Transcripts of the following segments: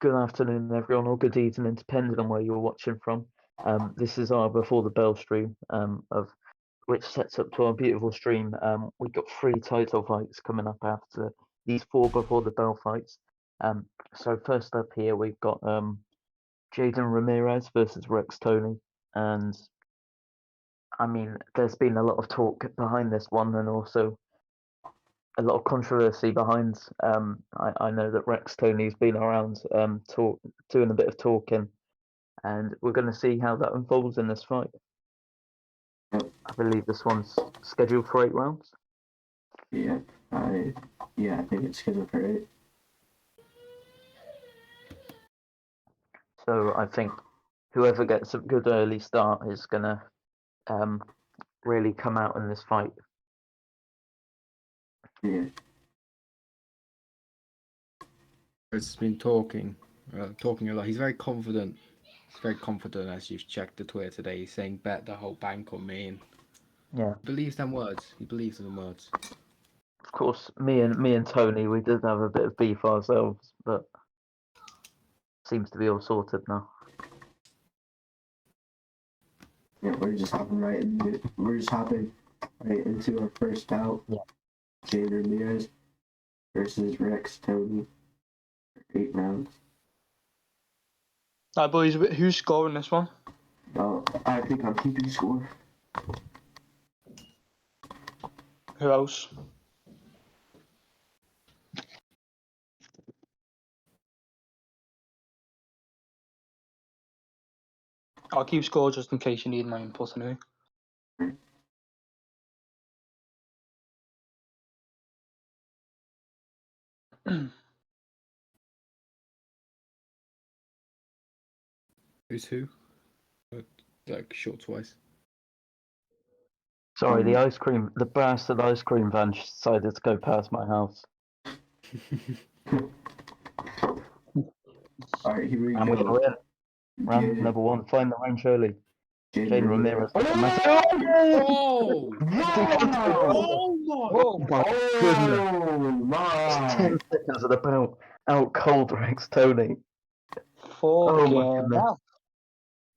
Good afternoon, everyone, or good evening, depending on where you're watching from. This is our Before the Bell stream, of which sets up to our beautiful stream. We've got 3 title fights coming up after these 4 Before the Bell fights. So first up here, we've got Jaden Ramirez versus Rex Tony, and I mean, there's been a lot of talk behind this one, and also a lot of controversy behind. I know that Rex Tony's been around doing a bit of talking, and we're going to see how that unfolds in this fight. I believe this one's scheduled for 8 rounds. Yeah, I think it's scheduled for 8. So I think whoever gets a good early start is going to really come out in this fight. Yeah. It's been talking a lot. He's very confident. He's very confident, as you've checked the Twitter today. He's saying, bet the whole bank on me. And Yeah. he believes them words. He believes in them words. Of course, me and Tony, we did have a bit of beef ourselves, but seems to be all sorted now. Yeah, we're just hopping right into our first bout. Yeah. Jaden Ramirez versus Rex Tony for 8 rounds. Alright, boys, who's scoring this one? Well, I think I'm keeping score. Who else? I'll keep score just in case you need my input anyway. Who's who? Like, short twice. Sorry, the bastard ice cream van decided to go past my house. Alright, here we And we go. go in. Round Jaden- number 1, find the range early. Jaden Ramirez. Oh! Oh my goodness. Oh my! 10 seconds of the bout. Out cold Rex Tony. Oh my Fucking goodness. hell.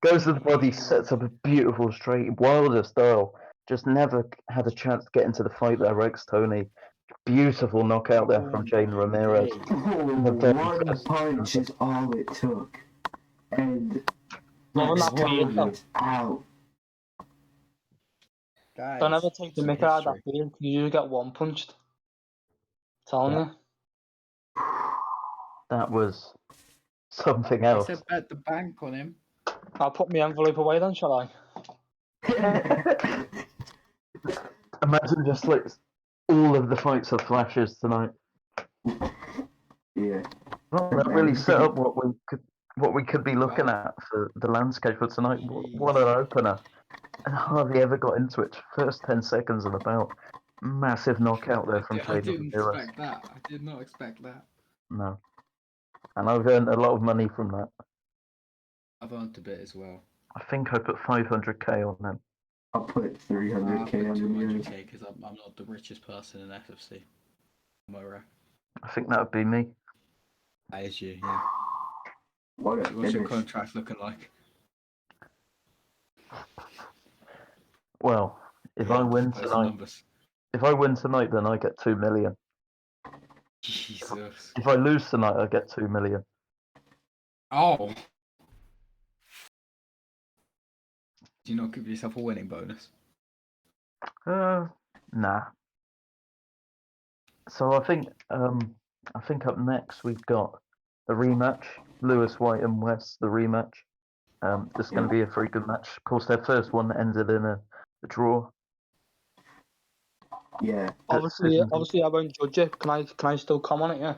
Goes to the body, sets up a beautiful straight, wilder style. Just never had a chance to get into the fight there, Rex Tony. Beautiful knockout there from Jaden Ramirez. The very One first punch is all it took. And Well, Rex not beard, Tony though. is out. Guys, Don't ever take the some mick out of that history. beard, because you get one punched. Telling Yeah. you. That was something I else. said bet the bank on him. I'll put my envelope away then, shall I? Imagine just like all of the fights are flashes tonight. Yeah. Well, that really set up what we could be looking at for the landscape for tonight. What an opener! And hardly ever got into it. First 10 seconds of the bout. Massive knockout there from I Jaden didn't Ramirez. expect that. I did not expect that. No. And I've earned a lot of money from that. I've earned a bit as well. I think I put 500k on them. I'll put 300k on the unit. 200k because I'm not the richest person in FFC. Am I right? I think that would be me. That is you, yeah. What a What's your finish. contract looking like? Well, if I win Post the tonight, numbers. then I get 2 million. Jesus. If I lose tonight, I get 2 million. Oh. Do you not give yourself a winning bonus? Nah. So I think up next we've got the rematch, Lewis White and West, the rematch. This is going to be a very good match. Of course, their first one ended in a draw. Yeah. Obviously, I won't judge it. Can I still come on it? Yeah.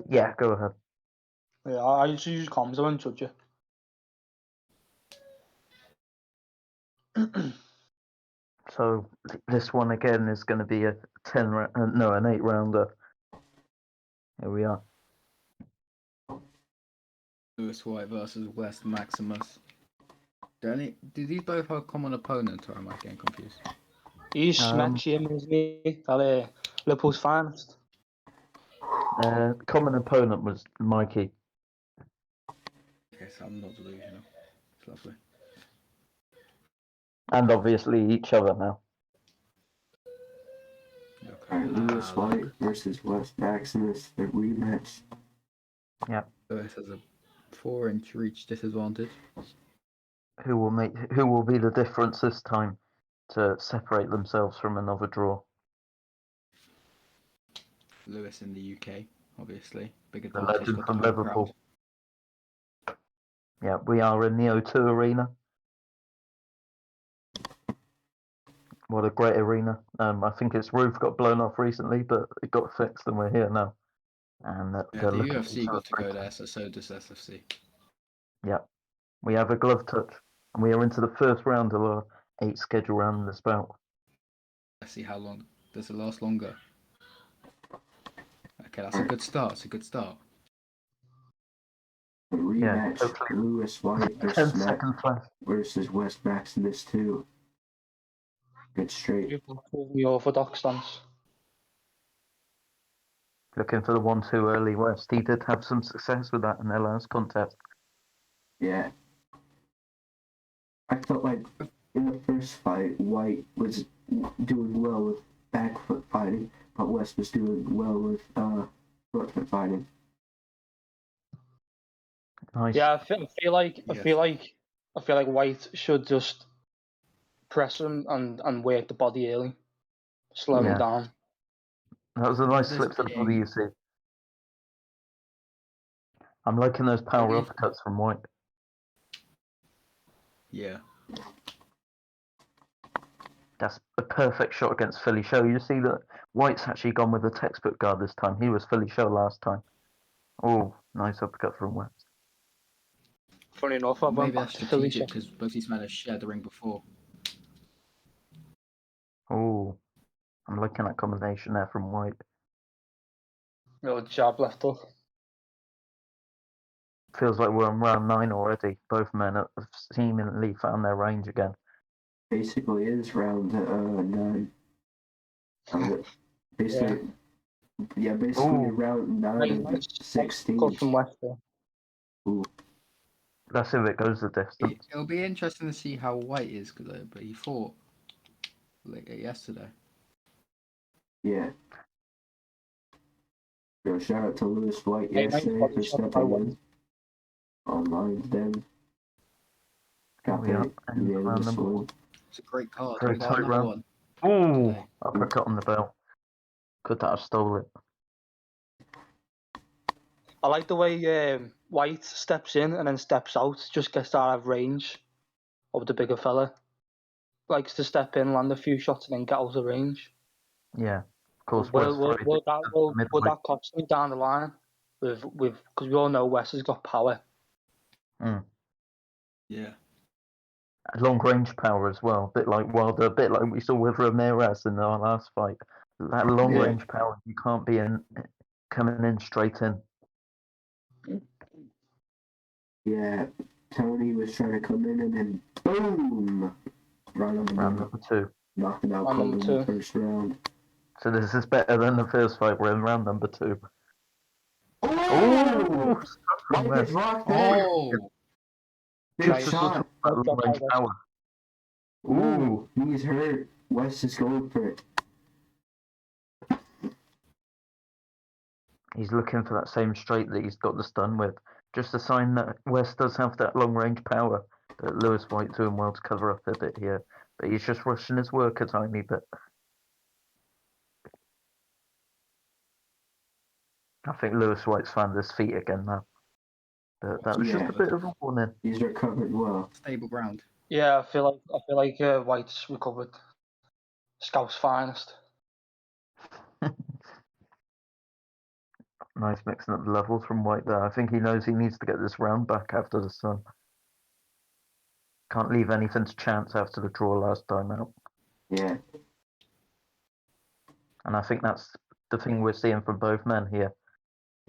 Yeah, go ahead. Yeah, I just use comms. I won't judge you. So this one again is going to be an 8-rounder. Here we are. Lewis White versus West Maximus. Do these both have a common opponent, or am I getting confused? He's smacks him, isn't he? Liverpool's finest. Common opponent was Mikey. Okay, so I'm not delusional. It's lovely. And obviously each other now. Okay. Alright, Lewis look. White versus Wes Maximus, the rematch. Lewis has a 4-inch reach disadvantage. Who will be the difference this time to separate themselves from another draw? Lewis in the UK, obviously. Big The advantage. legend Got from the home Liverpool. crowd. Yeah, we are in the O2 Arena. What a great arena. I think its roof got blown off recently, but it got fixed and we're here now. And Yeah, they're the looking UFC got to go celebrating. there, so does SFC. Yeah, we have a glove touch, and we are into the first round of our 8 schedule round in this bout. Let's see how long. Does it last longer? Okay, that's a good start. It's a good start. The rematch, hopefully. Lewis White 10 versus seconds left. versus Wes Maximus 2. Get straight. You can prove the orthodox stance. Looking for the 1-2 early West. He did have some success with that in their last contest. Yeah. I felt like in the first fight, White was doing well with back foot fighting, but Wes was doing well with front foot fighting. Nice. Yeah, I feel like Yes. White should just press him and work the body early, slow him Yeah. down. That was a nice This slip to the body, being- you see. I'm liking those power uppercuts from White. Yeah. That's a perfect shot against Philly Show. You see that White's actually gone with a textbook guard this time. He was Philly Show last time. Oh, nice uppercut from West. Funny enough, I went Maybe back that's to Philly. strategic because both these men have shared the ring before. Oh, I'm liking that combination there from White. Little jab left hook. Feels like we're on round 9 already. Both men have seemingly found their range again. Basically, is round 9. Basically, basically Ooh. round 9 of 16. Cut from West there. That's if it goes the distance. It'll be interesting to see how White is, but he fought yesterday. Yeah. Yo, shout out to Lewis White Hey, nice yesterday body for shot by stepping White. in on lines then. Got We are there in in the end of round the number swing. It's a great card. Very We got tight another round. one. Ooh, today. uppercut on the bell. Could that have stole it? I like the way White steps in and then steps out, just gets out of range of the bigger fella. Likes to step in, land a few shots, and then get out of range. Yeah, of course. Will West that cost me down the line? With because we all know West has got power. Yeah. Long range power as well. A bit like Wilder, a bit like we saw with Ramirez in our last fight. That long Yeah. range power, you can't be coming in straight in. Yeah, Tony was trying to come in and then boom! Right on the Round money. number 2. Knocking out Round Cole number in two. the first round. So this is better than the first fight. We're in round number 2. Oh! From White is West. rocked there! Oh, Big Just shot! that long range power. Ooh, he's hurt. West is going for it. He's looking for that same straight that he's got the stun with. Just a sign that West does have that long range power. But Lewis White doing well to cover up a bit here. But he's just rushing his work a tiny bit. I think Lewis White's found his feet again now. But that was just Yeah. a bit of a warning. He's recovered well. stable ground. Yeah, I feel like White's recovered. Scout's finest. Nice mixing up the levels from White there. I think he knows he needs to get this round back after the sun. Can't leave anything to chance after the draw last time out. Yeah. And I think that's the thing we're seeing from both men here.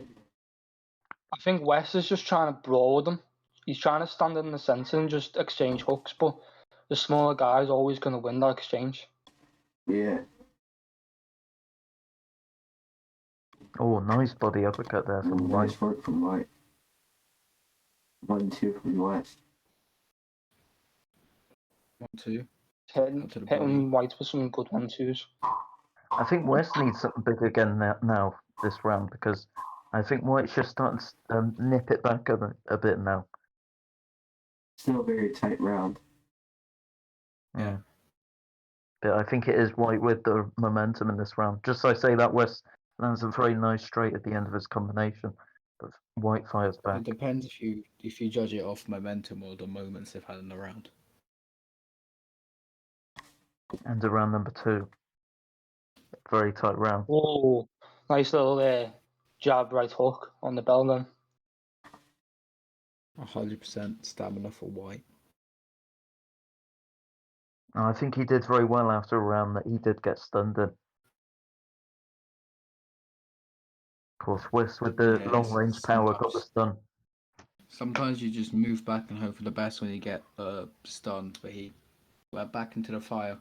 I think West is just trying to brawl with him. He's trying to stand in the centre and just exchange hooks, but the smaller guy's always going to win that exchange. Yeah. Oh, nice body uppercut there from White. Nice work from White. 1-2 from West. 1-2. Hitting, to the hitting White with some good 1-2s. I think West needs something big again now this round, because I think White's just starting to nip it back a bit now. Still a very tight round. Yeah. But I think it is White with the momentum in this round. Just as I say, that West lands a very nice straight at the end of his combination, but White fires back. It depends if you judge it off momentum or the moments they've had in the round. And around number 2. Very tight round. Oh, nice little jab right hook on the bell then. 100% stamina for White. I think he did very well after a round that he did get stunned in. Of course, West with the Yes, long range power got the sometimes. stun. Sometimes you just move back and hope for the best when you get stunned, but he went back into the fire.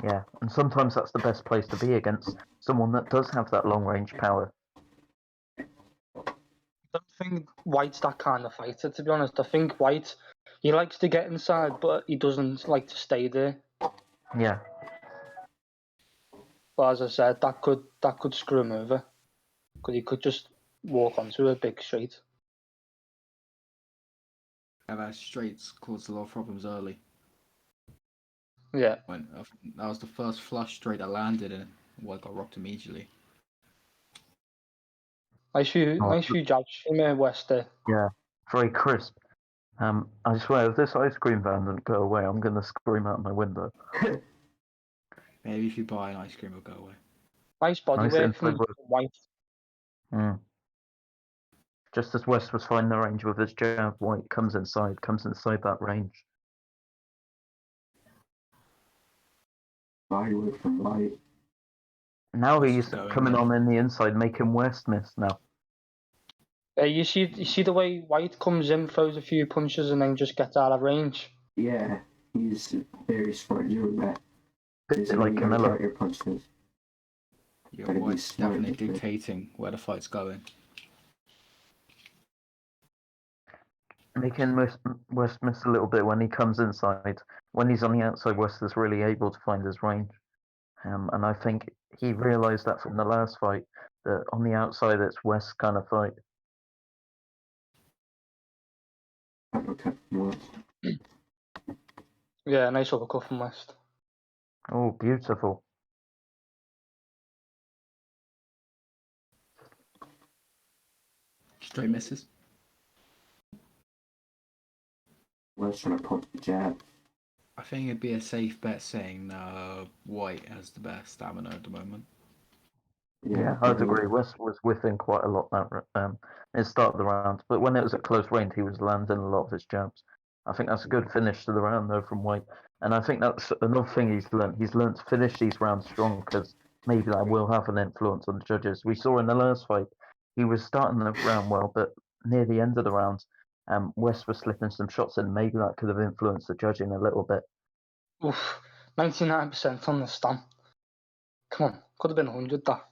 Yeah, and sometimes that's the best place to be against someone that does have that long range power. I don't think White's that kind of fighter, to be honest. I think White, he likes to get inside, but he doesn't like to stay there. Yeah. But as I said, that could screw him over, because he could just walk onto a big straight. And that straights caused a lot of problems early. Yeah. When that was the first flush straight I landed and White got rocked immediately. Nice few jabs from West there. Yeah, very crisp. I swear, if this ice cream van doesn't go away, I'm going to scream out my window. Maybe if you buy an ice cream, it'll go away. Nice body Nice work from inside work. White. Just as West was finding the range with his jab, White comes inside that range. Body work from White. Now West he's is going coming in. on in the inside, making West miss now. You see the way White comes in, throws a few punches, and then just gets out of range. Yeah, he's very smart doing that. Bit like Canelo. Your punches. Yeah, Gotta be White's smart definitely with it. dictating where the fight's going. Making West miss a little bit when he comes inside. When he's on the outside, West is really able to find his range. And I think he realised that from the last fight, that on the outside it's West's kind of fight. Uppercut from West. Yeah, nice uppercut from West. Oh, beautiful. Straight misses. West trying to pump the jab. I think it'd be a safe bet saying White has the best stamina at the moment. Yeah, I'd agree. West was within quite a lot that at the start of the round, but when it was at close range, he was landing a lot of his jabs. I think that's a good finish to the round though from White, and I think that's another thing he's learned. He's learned to finish these rounds strong, because maybe that will have an influence on the judges. We saw in the last fight, he was starting the round well, but near the end of the round, West was slipping some shots in. Maybe that could have influenced the judging a little bit. Oof, 99% on the stamp. Come on, could have been 100 that.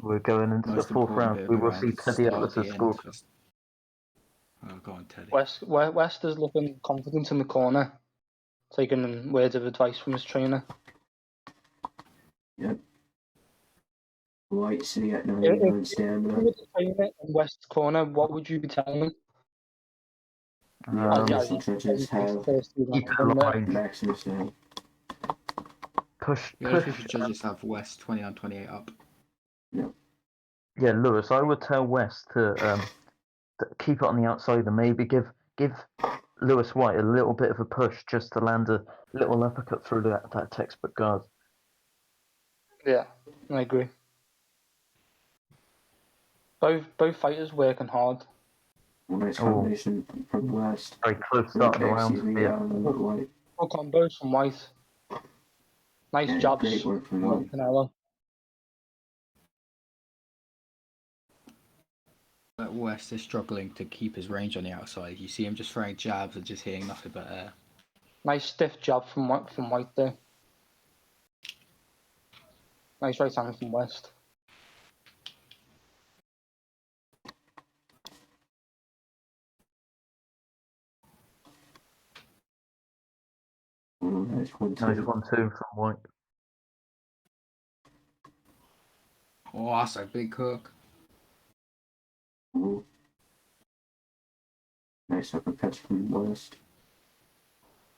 We're going into the fourth round. We will see Teddy Atlas's score. Oh, go on, Teddy. West is looking confident in the corner, taking words of advice from his trainer. Yep. White sitting at 99 stamina. If you were the trainer in West's corner, what would you be telling him? The obviously judges have keep it aligned. maximum stamina. Push. The official judges have West 29-28 up. Yeah, Lewis, I would tell West to keep it on the outside and maybe give Lewis White a little bit of a push just to land a little uppercut through that textbook guard. Yeah, I agree. Both fighters working hard. Nice combination from West. Very close start of the round. Yeah. White. Good combos from White. Nice jabs. Great work from White. Canelo. But West is struggling to keep his range on the outside. You see him just throwing jabs and just hitting nothing but air. Nice stiff jab from White there. Nice right hand from West. Nice 1-2. Nice 1-2 from White. Oh, that's a big hook. Ooh. Nice uppercuts from West.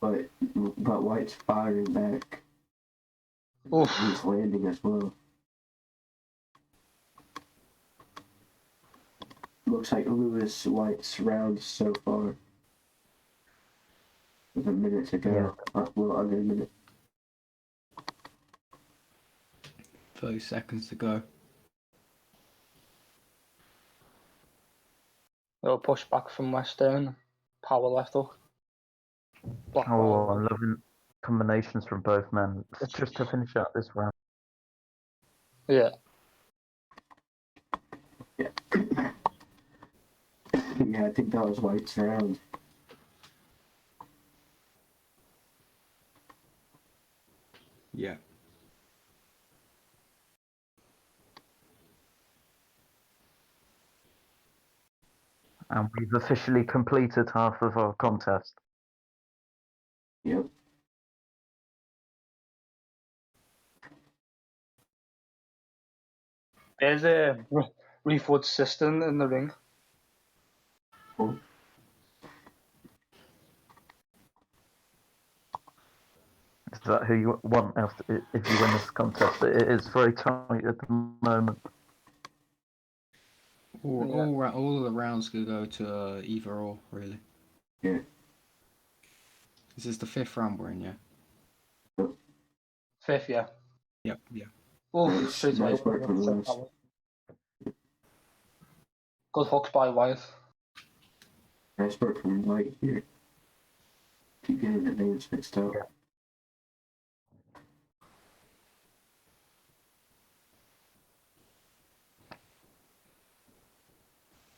But White's firing back. Oof. He's landing as well. Looks like Lewis White's round so far. With a minute to go. Well, under a minute. 30 seconds to go. Little push back from West there. Power left hook. Block Oh, power. I'm loving combinations from both men. It's just to finish out this round. Yeah. Yeah, I think that was White's round. Yeah. And we've officially completed half of our contest. Yep. There's a Reefwood cistern in the ring. Cool. Is that who you want after if you win this contest? It is very tight at the moment. All of the rounds could go to either or, really. Yeah. This is the 5th round we're in, yeah? 5th, yeah. Yep, yeah. Oof, Nice, straight away. nice work from Lewis. Good hooks by White. Nice work from White here. Keep getting the names mixed up. Yeah.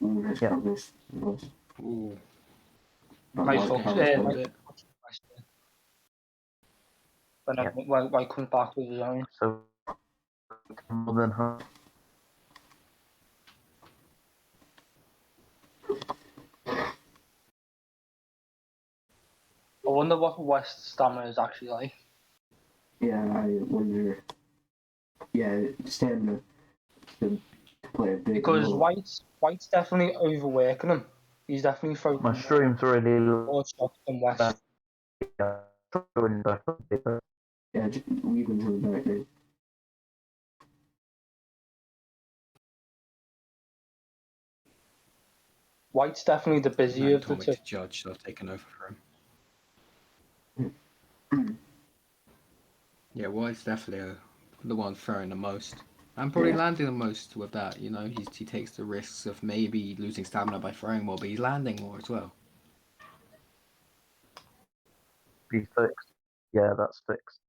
Ooh, nice Yeah. progress. Lewis. Ooh. But Nice White hooks powers there. better. Hold it. But then White comes back with his own. So more than half. I wonder what West's stamina is actually like. Yeah, I wonder. Yeah, stamina to play a big Because role. White's definitely overworking him. He's definitely throwing My stream's really more shots than West. going back a bit. Yeah, we've been doing back there. White's definitely the Now busier you of the told me two. to judge, so I've taken over for him. Yeah, White's definitely the one throwing the most. And probably landing the most with that, you know. He takes the risks of maybe losing stamina by throwing more, but he's landing more as well. Be fixed. Yeah, that's fixed.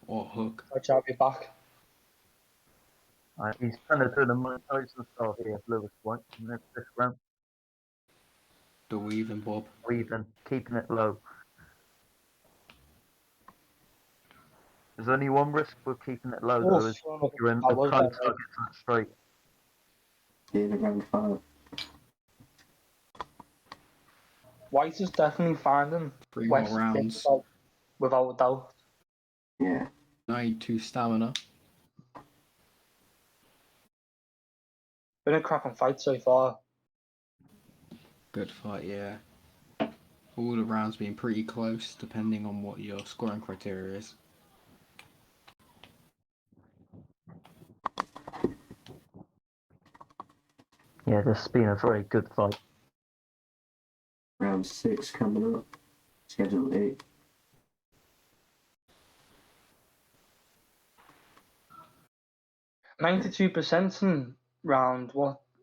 Or hook. I'll jab you back. He's trying to do the Mike Tyson style here, Lewis White, in this round. The weaving bob. Weaving, keeping it low. There's only one risk with keeping it low, though, Oof, is you're in a was tight that target that straight. In around 5. White is definitely finding 3 more West rounds. without a doubt. Yeah. 92 stamina. Been a cracking fight so far. Good fight, yeah. All the rounds being pretty close, depending on what your scoring criteria is. Yeah, this has been a very good fight. Round 6 coming up. Schedule 8. %92 in round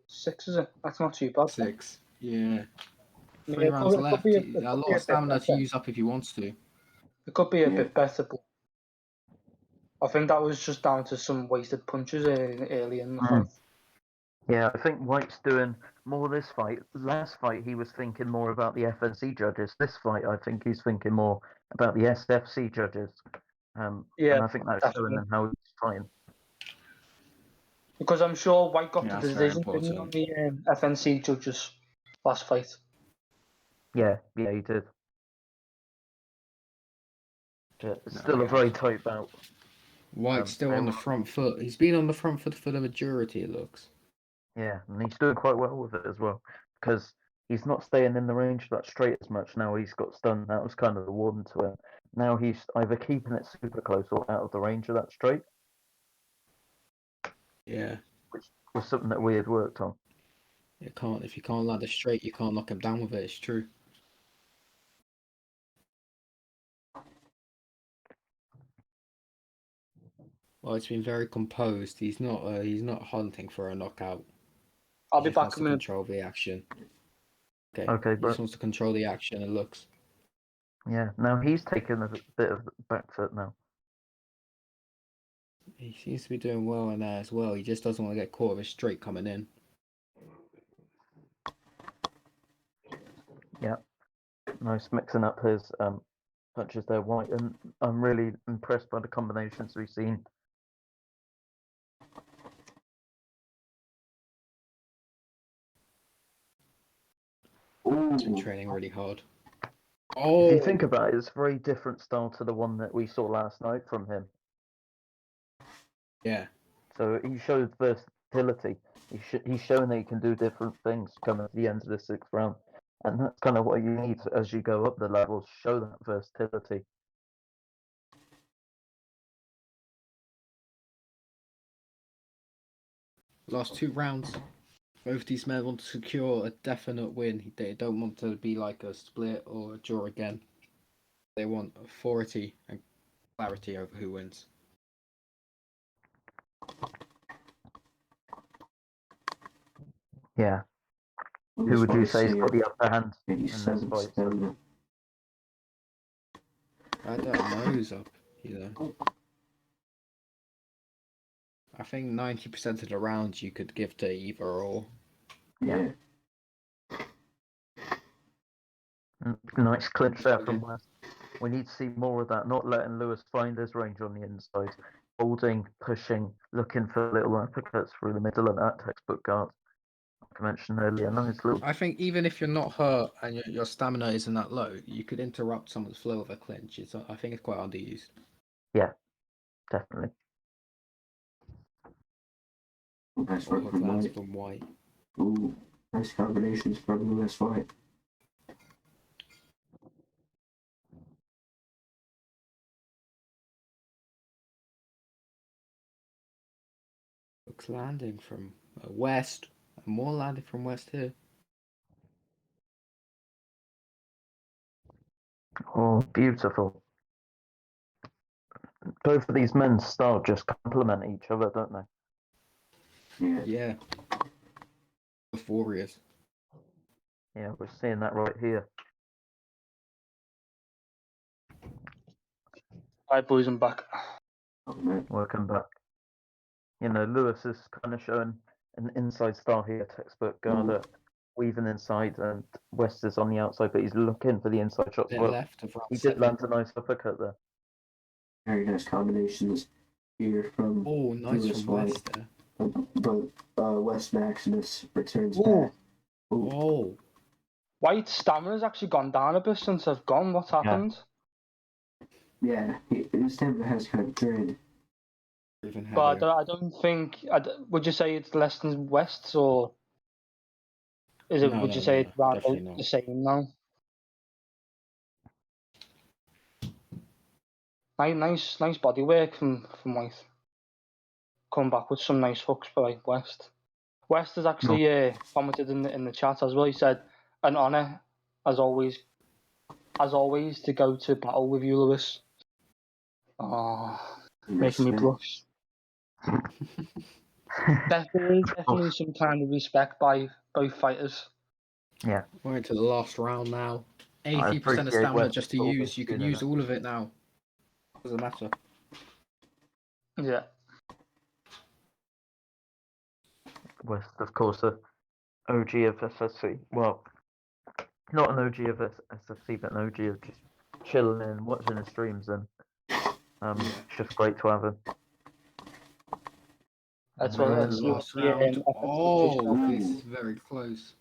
6 is it? That's not too bad. 6, yeah. I mean, 3 rounds it left. could be A lot of stamina to use up if you want to. It could be a Yeah. bit better, but I think that was just down to some wasted punches early in the fight. Yeah, I think White's doing more this fight. Last fight, he was thinking more about the FNC judges. This fight, I think he's thinking more about the SFC judges. Yeah, And I think that's showing definitely. in how he's fighting. Because I'm sure White got Yeah, the that's very decision, didn't he, on important. the FNC judges last fight. Yeah, he did. But it's No, still a yeah. very tight bout. White's still on the everyone- front foot. He's been on the front foot for the majority, it looks. Yeah, and he's doing quite well with it as well because he's not staying in the range of that straight as much now. He's got stunned. That was kind of the warning to him. Now he's either keeping it super close or out of the range of that straight, Yeah. which was something that we had worked on. If you can't land it straight, you can't knock him down with it. It's true. Well, it's been very composed. He's not hunting for a knockout. I'll He be just back wants a to minute. control the action. Okay, He but just wants to control the action. It looks. yeah, now he's taking a bit of back foot now. He seems to be doing well in there as well. He just doesn't want to get caught with a straight coming in. Yeah, nice mixing up his punches there, White, and I'm really impressed by the combinations we've seen. He's been training really hard. If Oh, you think about it, it's a very different style to the one that we saw last night from him. yeah. So he showed versatility. He's showing that he can do different things coming to the end of the 6th round. And that's kind of what you need as you go up the levels, show that versatility. Last 2 rounds. Both these men want to secure a definite win. They don't want to be like a split or a draw again. They want authority and clarity over who wins. Yeah. Who would you say has got the upper hand in this 87 fight? stamina. I don't know who's up, I think 90% of the rounds you could give to either or. Yeah. Nice clinch there from West. We need to see more of that, not letting Lewis find his range on the inside. Holding, pushing, looking for little uppercuts through the middle of that textbook guard. Like I mentioned earlier, nice little. I think even if you're not hurt and your stamina isn't that low, you could interrupt someone's flow of a clinch. I think it's quite underused. Yeah, definitely. Nice work from Lands White. from White. Ooh, nice combinations from Lewis White. Looks landing from West. And more landing from West here. Oh, beautiful. Both of these men's style just complement each other, don't they? Yeah. Yeah. The Warriors. Yeah, we're seeing that right here. Alright, boys, I'm back. Oh, man. Welcome back. You know, Lewis is kind of showing an inside style here, textbook guarder, weaving inside, and West is on the outside, but he's looking for the inside shots. Bit Well, left of round he did 7. land a nice uppercut there. Very nice combinations here from Oh, nice Lewis from White. West there. But West Maximus returns Ooh. back. Oh. White's stamina's actually gone down a bit since I've gone. What's happened? Yeah, his stamina has kind of drained. Even But heavier. I don't think. Would you say it's less than West's, or is it? No, would no, you no, say no, it's around definitely the not. same now? Nice body work from White. Come back with some nice hooks by West. West has actually commented in the chat as well. He said, "An honour, as always, to go to battle with you, Lewis." Oh, making me blush. Definitely some kind of respect by both fighters. Yeah. We're into the last round now. 80% of appreciate stamina West just to always use. You can doing use that. all of it now. Doesn't matter. Yeah. West, of course, a OG of SFC. Well, not an OG of SFC, but an OG of just chilling and watching the streams, and it's just great to have him. That's And what then it's Last yeah, round. Oh, Ooh. this is very close.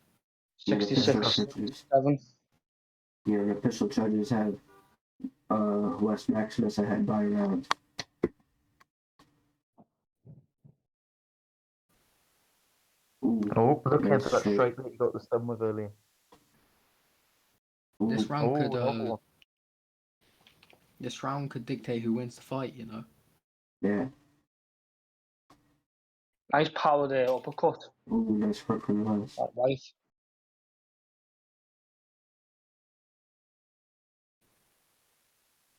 Yeah, the official 66 judges. 7. Yeah, the official judges have West Maximus ahead by round. Ooh, Oh, look nice into that straight. straight that you got the stun with earlier. This Ooh, round Oh, could another one. this round could dictate who wins the fight. You know. yeah. Nice power there, uppercut. Ooh, nice work from West. That right.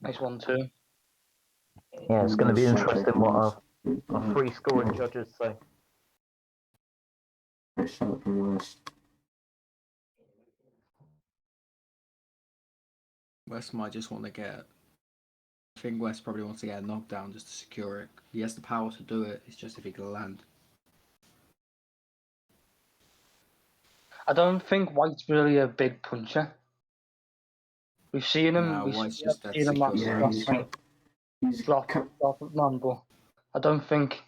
Nice one too. Yeah, it's going to be Nice shot there interesting from what West. our free scoring judges say. Nice shot from West. West might just want to get. I think West probably wants to get a knockdown just to secure it. He has the power to do it. It's just if he can land. I don't think White's really a big puncher. We've seen him. Nah, We've White's seen just that him secure. Yeah, last night. he's Drop of man, but I don't think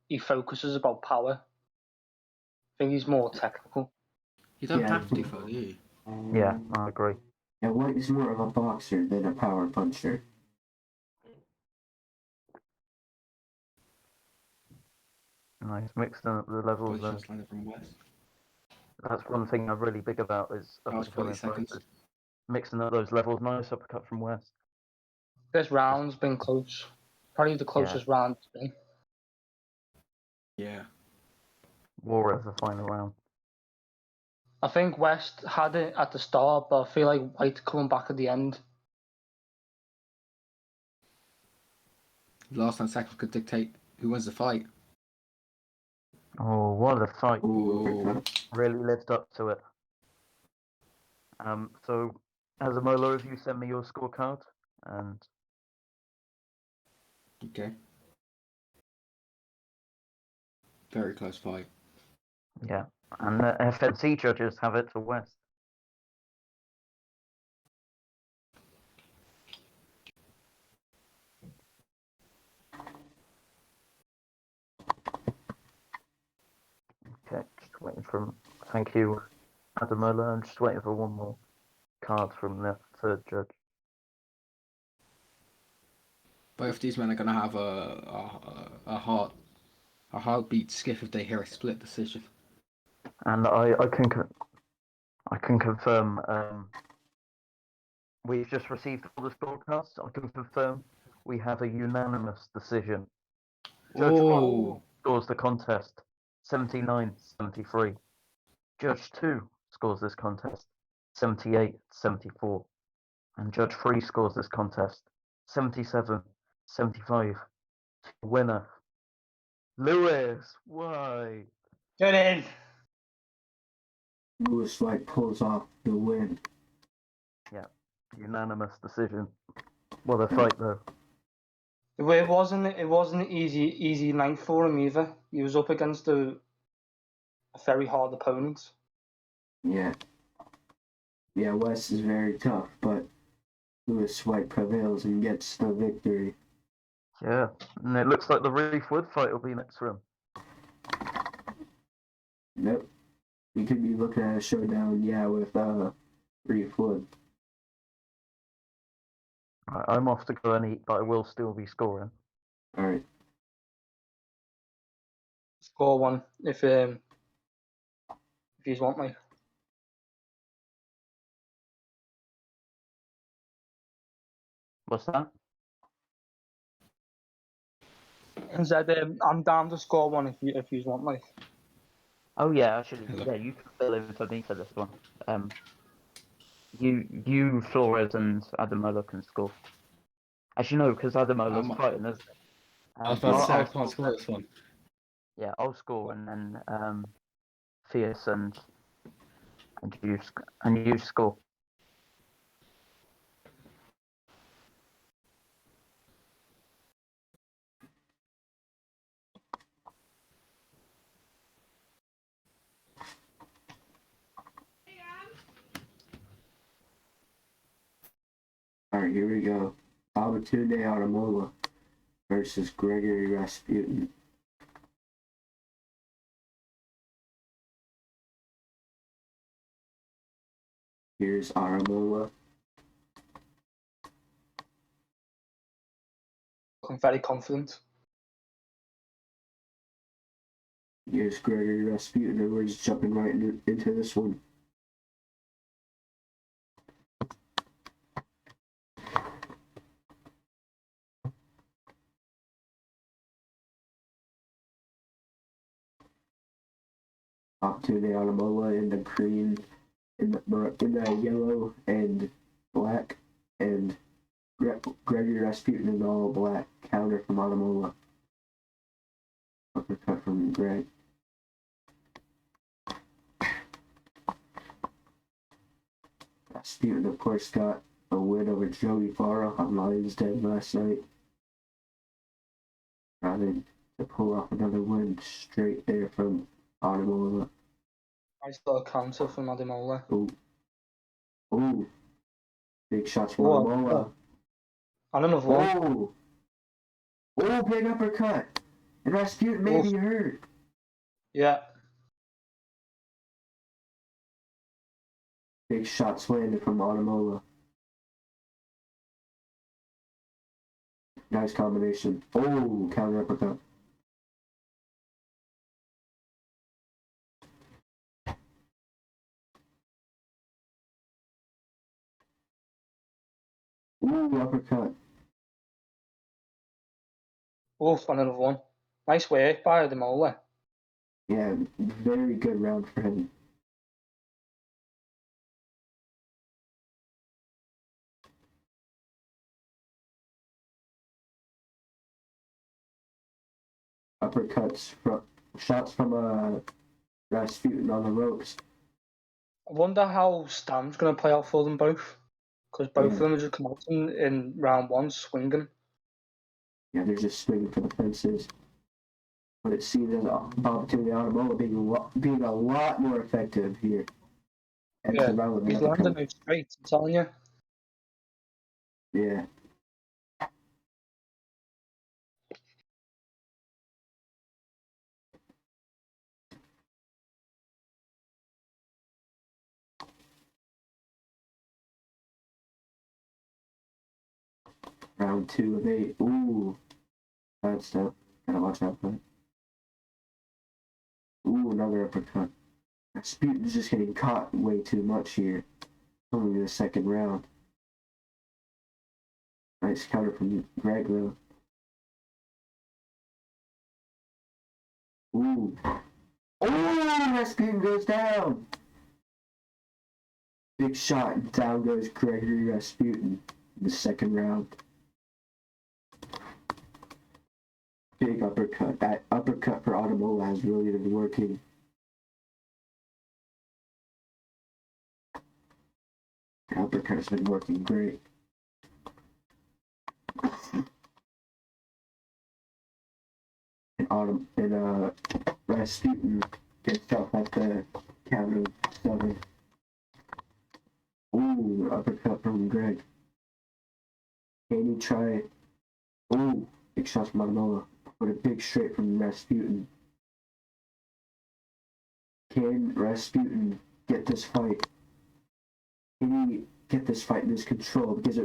he focuses about power. I think he's more technical. You don't Yeah. have to though, do you? Yeah, I agree. Yeah, White is more of a boxer than a power puncher. Nice, mixing up the levels. Both shots landed from West. That's one thing I'm really big about is That was 40 seconds. mixing up those levels. Nice uppercut from West. This round's been close. Probably the closest round it's been. Yeah. War of the final round. I think West had it at the start, but I feel like White coming back at the end. Last 10 seconds could dictate who wins the fight. Oh, what a fight! Ooh, Ooh. Really lived up to it. So, as a Molo, if you send me your scorecard, and Okay. Very close fight. yeah, and the FNC judges have it to West. Okay, just waiting for. Thank you, Adamola. I'm just waiting for one more card from the third judge. Both these men are gonna have a heartbeat skip if they hear a split decision. And I can confirm. We've just received all the scorecards. I can confirm we have a unanimous decision. Judge 1 scores the contest 79-73. Judge 2 scores this contest 78-74. And Judge 3 scores this contest 77-75. Winner, Lewis White. Get in! Lewis White pulls off the win. Unanimous decision. What a fight, though. It wasn't easy night for him either. He was up against a very hard opponent. Yeah. Yeah, West is very tough, but Lewis White prevails and gets the victory. Yeah, and it looks like the Reef Wood fight will be next for him. Nope. We could be looking at a showdown, yeah, with Reef Wood. I'm off to go and eat, but I will still be scoring. Alright. Score one if you want me. What's that? And said I'm down to score one if you want me. Oh yeah, actually, Hello. yeah, you can fill in for me for this one. You Flores and Adamola can score. As you know, because Adamola's fighting, isn't it? I was about to say I can't score this one. Yeah, I'll score, and then Fierce and you score. Alright, here we go. Babatunde Adamola versus Gregory Rasputin. Here's Adamola. Looking very confident. Here's Gregory Rasputin, and we're just jumping right into this one. Babatunde Adamola in the green, in the yellow and black, and Gregory Rasputin in all black. Counter from Adamola. Uppercut from Greg. Rasputin, of course, got a win over Joey Farah on Lions Den last night. Trying to pull off another win straight there from Adamola. Nice little counter from Ademola. Ooh. Big shots from Whoa, Adamola. whoa. And another one. Oh, big uppercut. And Rasputin may be hurt. Yeah. Big shots landed from Adamola. Nice combination. Oh, counter uppercut. Ooh, uppercut. Oof, another one. Nice work by Ademola. Yeah, very good round for him. Uppercuts from shots from Rasputin on the ropes. I wonder how Stam's going to play out for them both. Because both of them are just come out in round one swinging. Yeah, they're just swinging for the fences. But it seems that Babatunde Adamola being a lot more effective here. And Yeah, with the he's uppercut. landing out straight, I'm telling you. Yeah. Round 2 of 8. Ooh. Bad stuff. Gotta watch out for it. Ooh, another uppercut. Rasputin's just getting caught way too much here. Only the second round. Nice counter from Greg though. Ooh. Oh, Rasputin goes down. Big shot. Down goes Gregory Rasputin in the second round. Big uppercut. That uppercut for Adamola has really been working. The uppercut's been working great. And Rasputin gets up at the count of 7. Ooh, uppercut from Greg. Can he try? Ooh, big shots from Adamola. But a big straight from Rasputin. Can Rasputin get this fight? Can he get this fight in his control? Because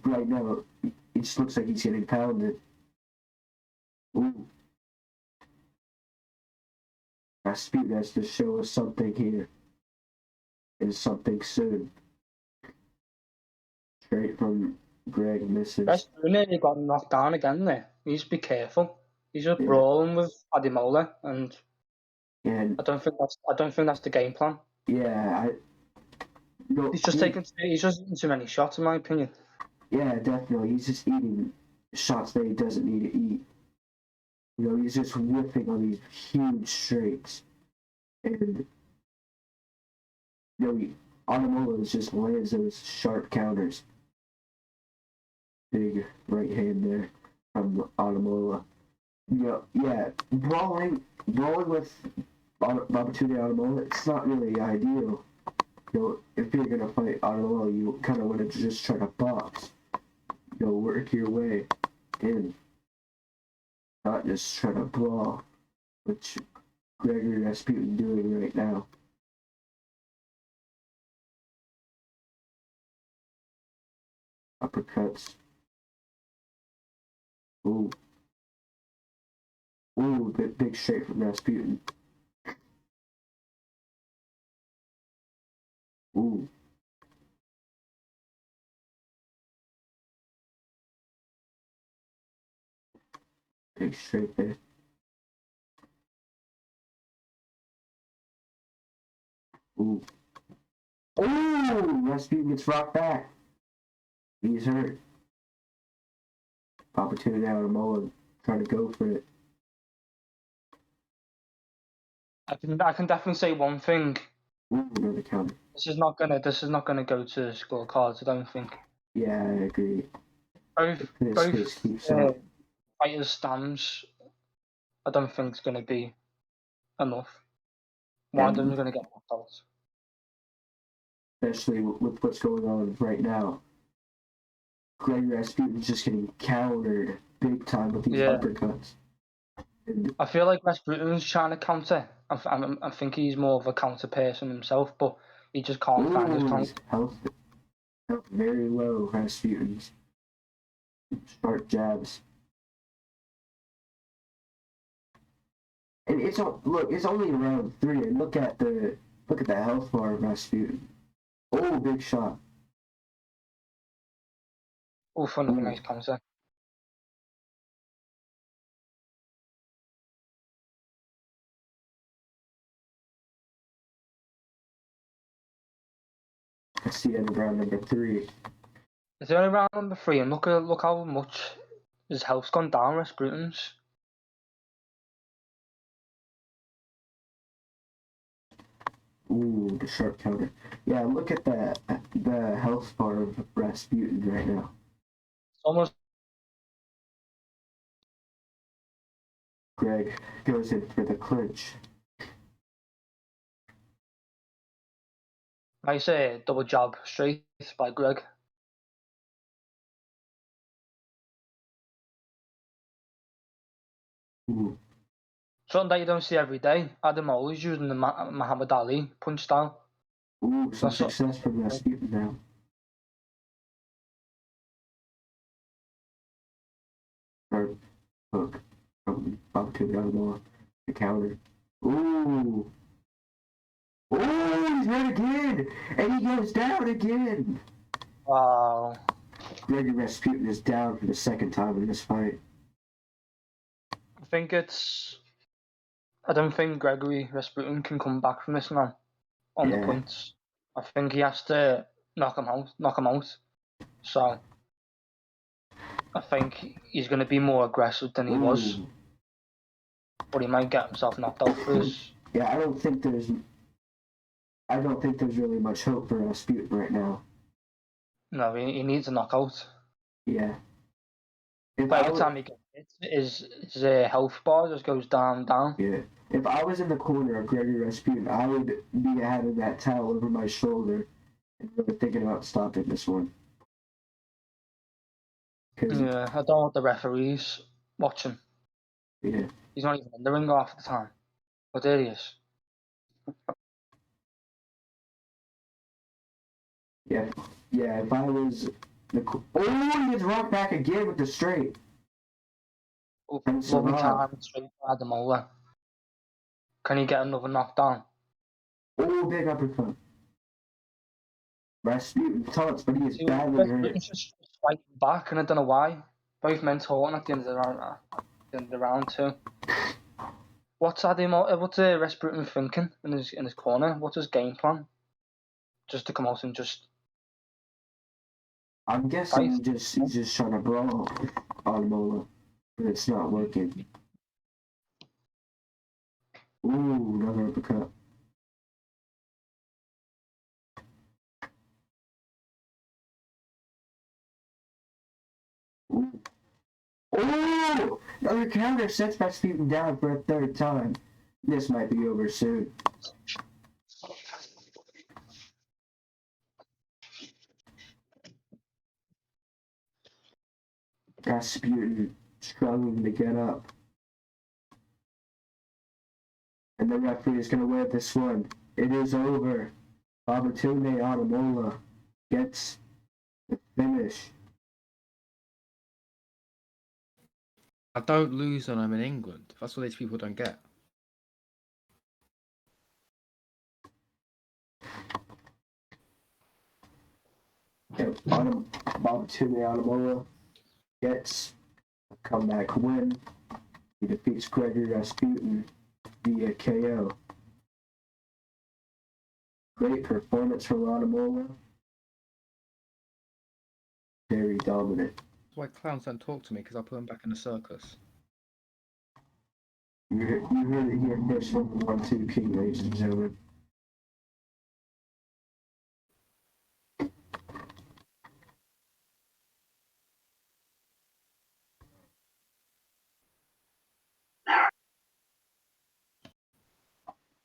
right now, it just looks like he's getting pounded. Ooh. Rasputin has to show us something here. And something soon. Straight from Greg misses. Rasputin nearly got knocked down again there. He needs to be careful. He's just brawling with Ademola, and I don't think that's the game plan. Yeah, he's just eating too many shots, in my opinion. Yeah, definitely. He's just eating shots that he doesn't need to eat. You know, he's just whiffing on these huge straights. And, you know, Adamola just lands those sharp counters. Big right hand there from Adamola. You know, yeah, brawling with Babatunde Adamola, it's not really ideal. You know, if you're gonna fight Adamola, you kind of want to just try to box. work your way in. Not just trying to brawl, which Gregory Rasputin doing right now. Uppercuts. Ooh. Ooh, big straight from Rasputin. Ooh. Big straight there. Ooh. Ooh! Rasputin gets rocked back. He's hurt. Opportunity out of Mullen. Trying to go for it. I can definitely say one thing. Ooh, another counter. This is not gonna go to scorecards. I don't think. Yeah, I agree. Both This keeps up. fighters' stands. I don't think it's gonna be enough. One of them is gonna get knocked out. Especially with what's going on right now. Gregory Rasputin's just getting countered big time with these uppercuts. And I feel like Rasputin's trying to counter. I think he's more of a counter person himself, but he just can't find his counter. Health very low, Rasputin's. Sharp jabs. And it's only round 3, and look at the health bar of Rasputin. Oh, big shot. Oh, for another nice counter. That's the end of round number 3. It's only round number 3, and look how much his health's gone down, Rasputin's. Ooh, the sharp counter. Yeah, look at the health bar of Rasputin right now. It's almost. Greg goes in for the clinch. Nice double jab straight by Greg. Ooh. Something that you don't see every day. Adam always using the Muhammad Ali punch style. Ooh, some success from Rasputin now. Sharp hook from Bobby the counter. Ooh. Oh, he's hurt again! And he goes down again! Wow. Gregory Rasputin is down for the second time in this fight. I don't think Gregory Rasputin can come back from this now on the points. I think he has to knock him out. So I think he's going to be more aggressive than he was. But he might get himself knocked out first. Yeah, I don't think there's really much hope for Rasputin right now. No, he needs a knockout. Yeah. But every time he gets hit, his health bar just goes down. Yeah. If I was in the corner of Gregory Rasputin, I would be having that towel over my shoulder and really thinking about stopping this one. Yeah, I don't want the referees watching. Yeah. He's not even in the ring half the time. But there he is. Yeah, if I was he gets rocked back again with the straight. Lovely time straight by the molar. Can he get another knockdown? Oh, big uppercut. Rasputin taunts, but he is badly hurt. Rasputin's just fighting back, and I don't know why. Both men taunting at the end of the round too. What's Rasputin thinking in his corner? What's his game plan? Just to come out and just. I'm guessing he's just trying to brawl on Mola, but it's not working. Ooh, another uppercut. Ooh. Oh! Another counter sets Rasputin down for a third time. This might be over soon. Rasputin struggling to get up. And the referee is going to win this one. It is over. Babatunde Adamola gets the finish. I don't lose when I'm in England. That's what these people don't get. Yep, Babatunde Adamola gets a comeback win. He defeats Gregory Rasputin via KO. Great performance from Adamola. Very dominant. That's why clowns don't talk to me, because I put them back in the circus. You heard it here first from the 1-2 King, ladies and gentlemen.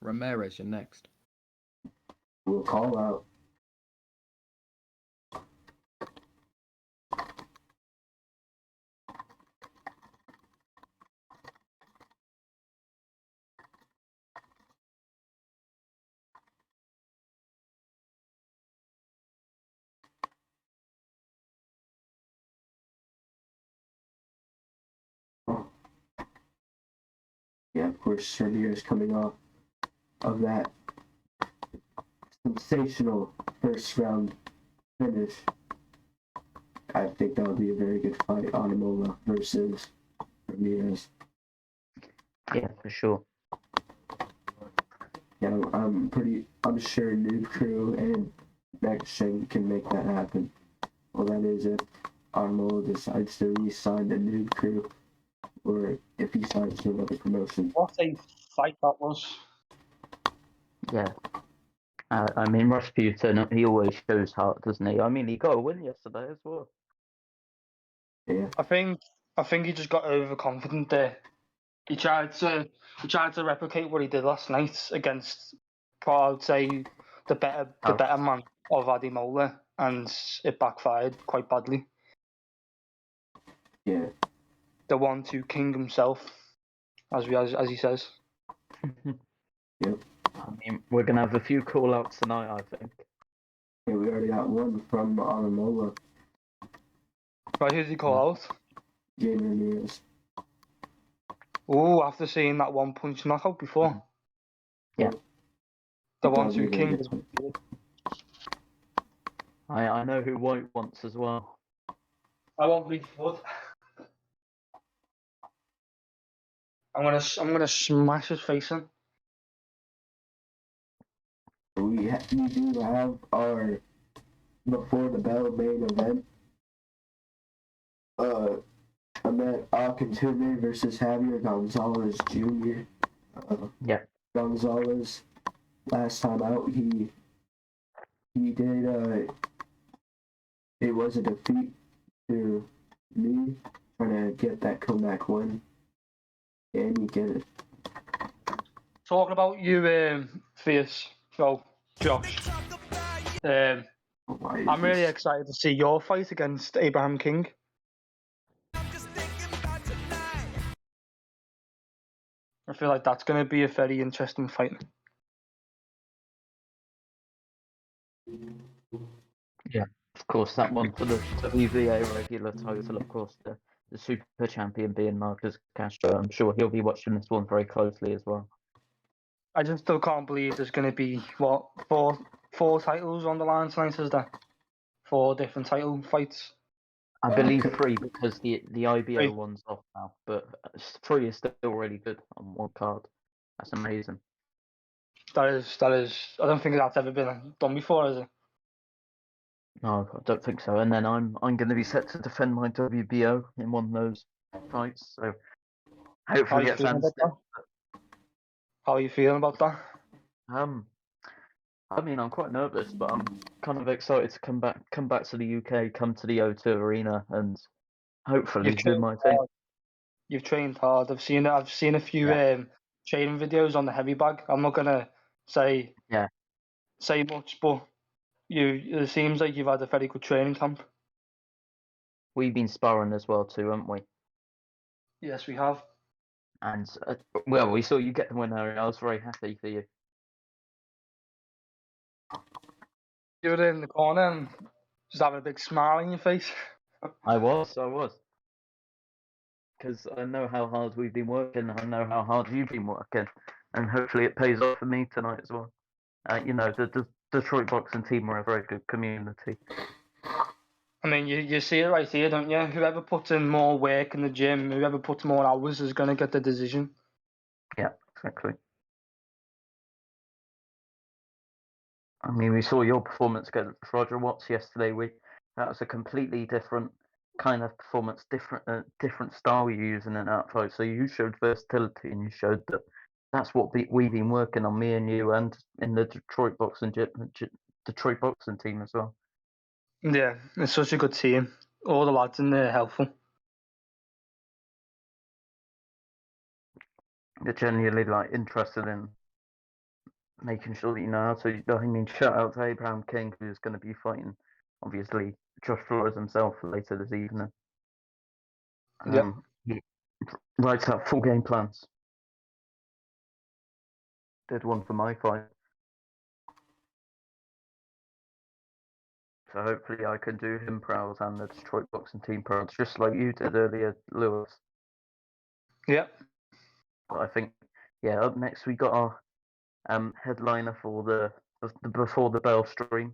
Ramirez, you're next. We'll call out. Yeah, of course, Serbia is coming off of that sensational first round finish. I think that'll be a very good fight, Adamola versus Ramirez. Yeah, for sure. Yeah, I'm sure NOOB Crew and Next Gen can make that happen. Well, that is if Adamola decides to re-sign the NOOB Crew, or if he signs to another promotion. What a fight that was. Yeah. I mean, Rasputin, he always shows heart, doesn't he? I mean, he got a win yesterday as well. Yeah, I think he just got overconfident there. He tried to replicate what he did last night against, I would say, the better man of Adamola, and it backfired quite badly. yeah. The 1-2 King himself, as he says. Yep. I mean, we're gonna have a few call outs tonight, I think. Yeah, we already got one from Adamola. Right, who did he call out? Jamie Ramirez. Oh, after seeing that 1-punch knockout before. Yeah. The That'll be 1-2 a very King. good one. I know who White wants as well. I want Fleetwood. I'm gonna smash his face in. We do have our before the bell main event. Ahmed Alcantara versus Javier Gonzalez Jr. Yeah. Gonzalez, last time out, he did. It was a defeat to me, trying to get that comeback win, and he get it. Talking about you, Fierce. So, Josh. I'm really excited to see your fight against Abraham King. I feel like that's going to be a very interesting fight. Yeah, of course, that one for the WBA regular title, of course, the super champion being Marcus Castro. I'm sure he'll be watching this one very closely as well. I just still can't believe there's going to be, four titles on the line tonight, is there? 4 different title fights. I believe 3 because the IBO 3. one's off now, but 3 is still really good on one card. That's amazing. That is. I don't think that's ever been done before, is it? No, I don't think so. And then I'm going to be set to defend my WBO in one of those fights. So hopefully get fans. How are you feeling about that? I mean, I'm quite nervous, but I'm kind of excited to come back to the UK, come to the O2 Arena, and hopefully do my thing. You've trained hard. I've seen a few training videos on the heavy bag. I'm not gonna say much, but it seems like you've had a very good training camp. we've been sparring as well too, haven't we? Yes, we have. And well, we saw you get the win, Harry. I was very happy for you. You were in the corner and just having a big smile on your face. I was. Because I know how hard we've been working. I know how hard you've been working, and hopefully it pays off for me tonight as well. You know, the Detroit boxing team are a very good community. I mean, you see it right here, don't you? Whoever puts in more work in the gym, whoever puts more hours is going to get the decision. Yeah, exactly. I mean, we saw your performance against Roger Watts yesterday. That was a completely different kind of performance, different style you're using in that fight. So you showed versatility, and you showed that that's what we've been working on, me and you, and in the Detroit boxing team as well. Yeah, it's such a good team. All the lads in there are helpful. They're genuinely like interested in making sure that you know how to. I mean, shout out to Abraham King, who's going to be fighting, obviously, Josh Flores himself later this evening. He writes out full game plans. Did one for my fight. So hopefully I can do him proud and the Detroit boxing team proud, just like you did earlier, Lewis. Yeah. But I think, yeah, up next we got our headliner for the before the bell stream.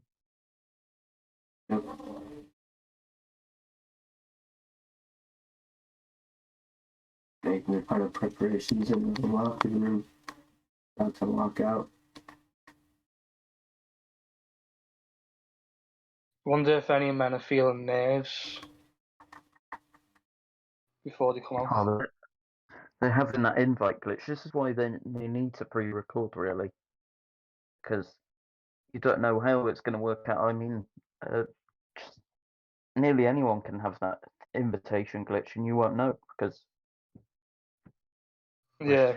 Yep. Making part of preparations in the locker room. About to walk out. Wonder if any men are feeling nerves before they come out. Oh, they're having that invite glitch. This is why they need to pre-record, really, because you don't know how it's going to work out. I mean, nearly anyone can have that invitation glitch, and you won't know because. Yeah.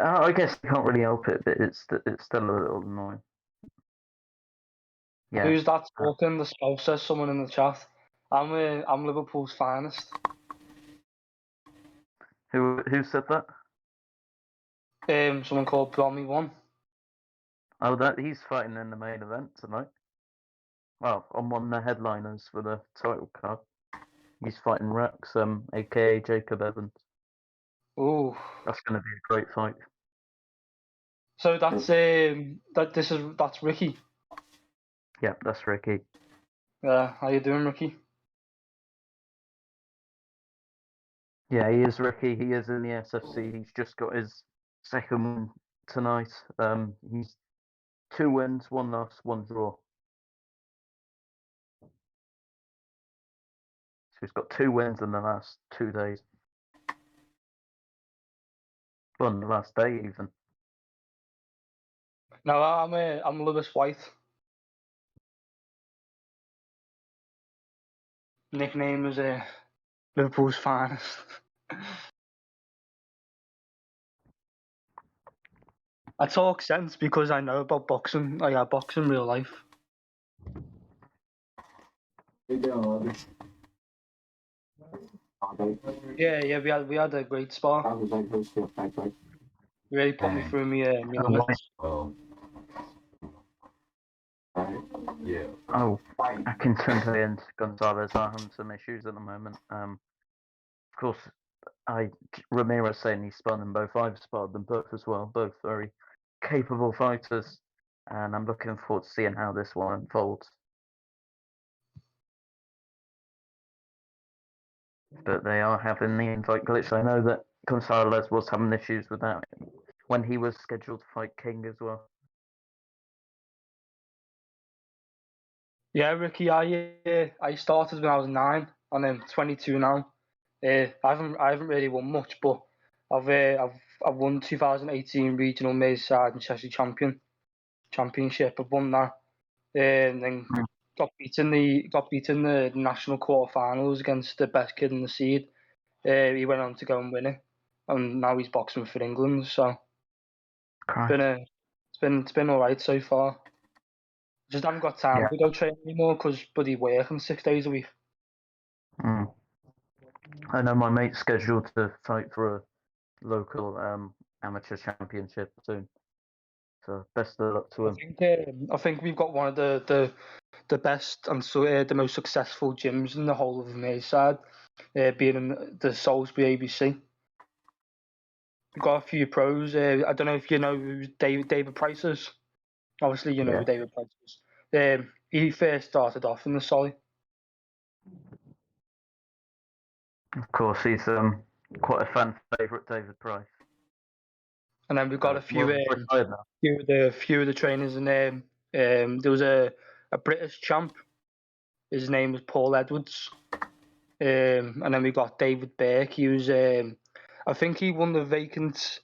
I guess you can't really help it, but it's still a little annoying. Yeah. Who's that talking? The spouse says someone in the chat. I'm Liverpool's finest. Who said that? Someone called Brommy1. Oh, he's fighting in the main event tonight. Well, on one of the headliners for the title card. He's fighting Rex, aka Jacob Evans. Ooh. That's going to be a great fight. So that's that's Ricky. Yeah, that's Ricky. How you doing, Ricky? Yeah, he is Ricky. He is in the SFC. He's just got his second win tonight. He's 2 wins, 1 loss, 1 draw. So he's got 2 wins in the last 2 days. Well, in the last day even. No, I'm Lewis White. Nickname is Liverpool's finest. I talk sense because I know about boxing. I box in real life. Yeah, we had a great spar. Really put me through me limits. Yeah. Oh, Atkinson and Gonzalez are having some issues at the moment. Of course, Ramirez saying he spun them both. I've sparred them both as well. Both very capable fighters, and I'm looking forward to seeing how this one unfolds. But they are having the invite glitch. I know that Gonzalez was having issues with that when he was scheduled to fight King as well. Yeah, Ricky, I started when I was 9, and I'm 22 now. I haven't really won much, but I've won 2018 regional Merseyside and Cheshire championship. I've won that, and then got beaten the national quarterfinals against the best kid in the seed. He went on to go and win it, and now he's boxing for England. So it's been all right so far. Just haven't got time to go train anymore because buddy working 6 days a week. Mm. I know my mate's scheduled to fight for a local amateur championship soon. So best of luck to him. I think we've got one of the best and the most successful gyms in the whole of Merseyside, being in the Salisbury ABC. We've got a few pros. I don't know if you know who David Price is. Obviously, you know Yeah. who David Price is. He first started off in the Solly. Of course, he's quite a fan favourite, David Price. And then we've got a few retired now. few of the trainers in there. There was a British champ. His name was Paul Edwards. And then we got David Burke. He was I think he won the vacant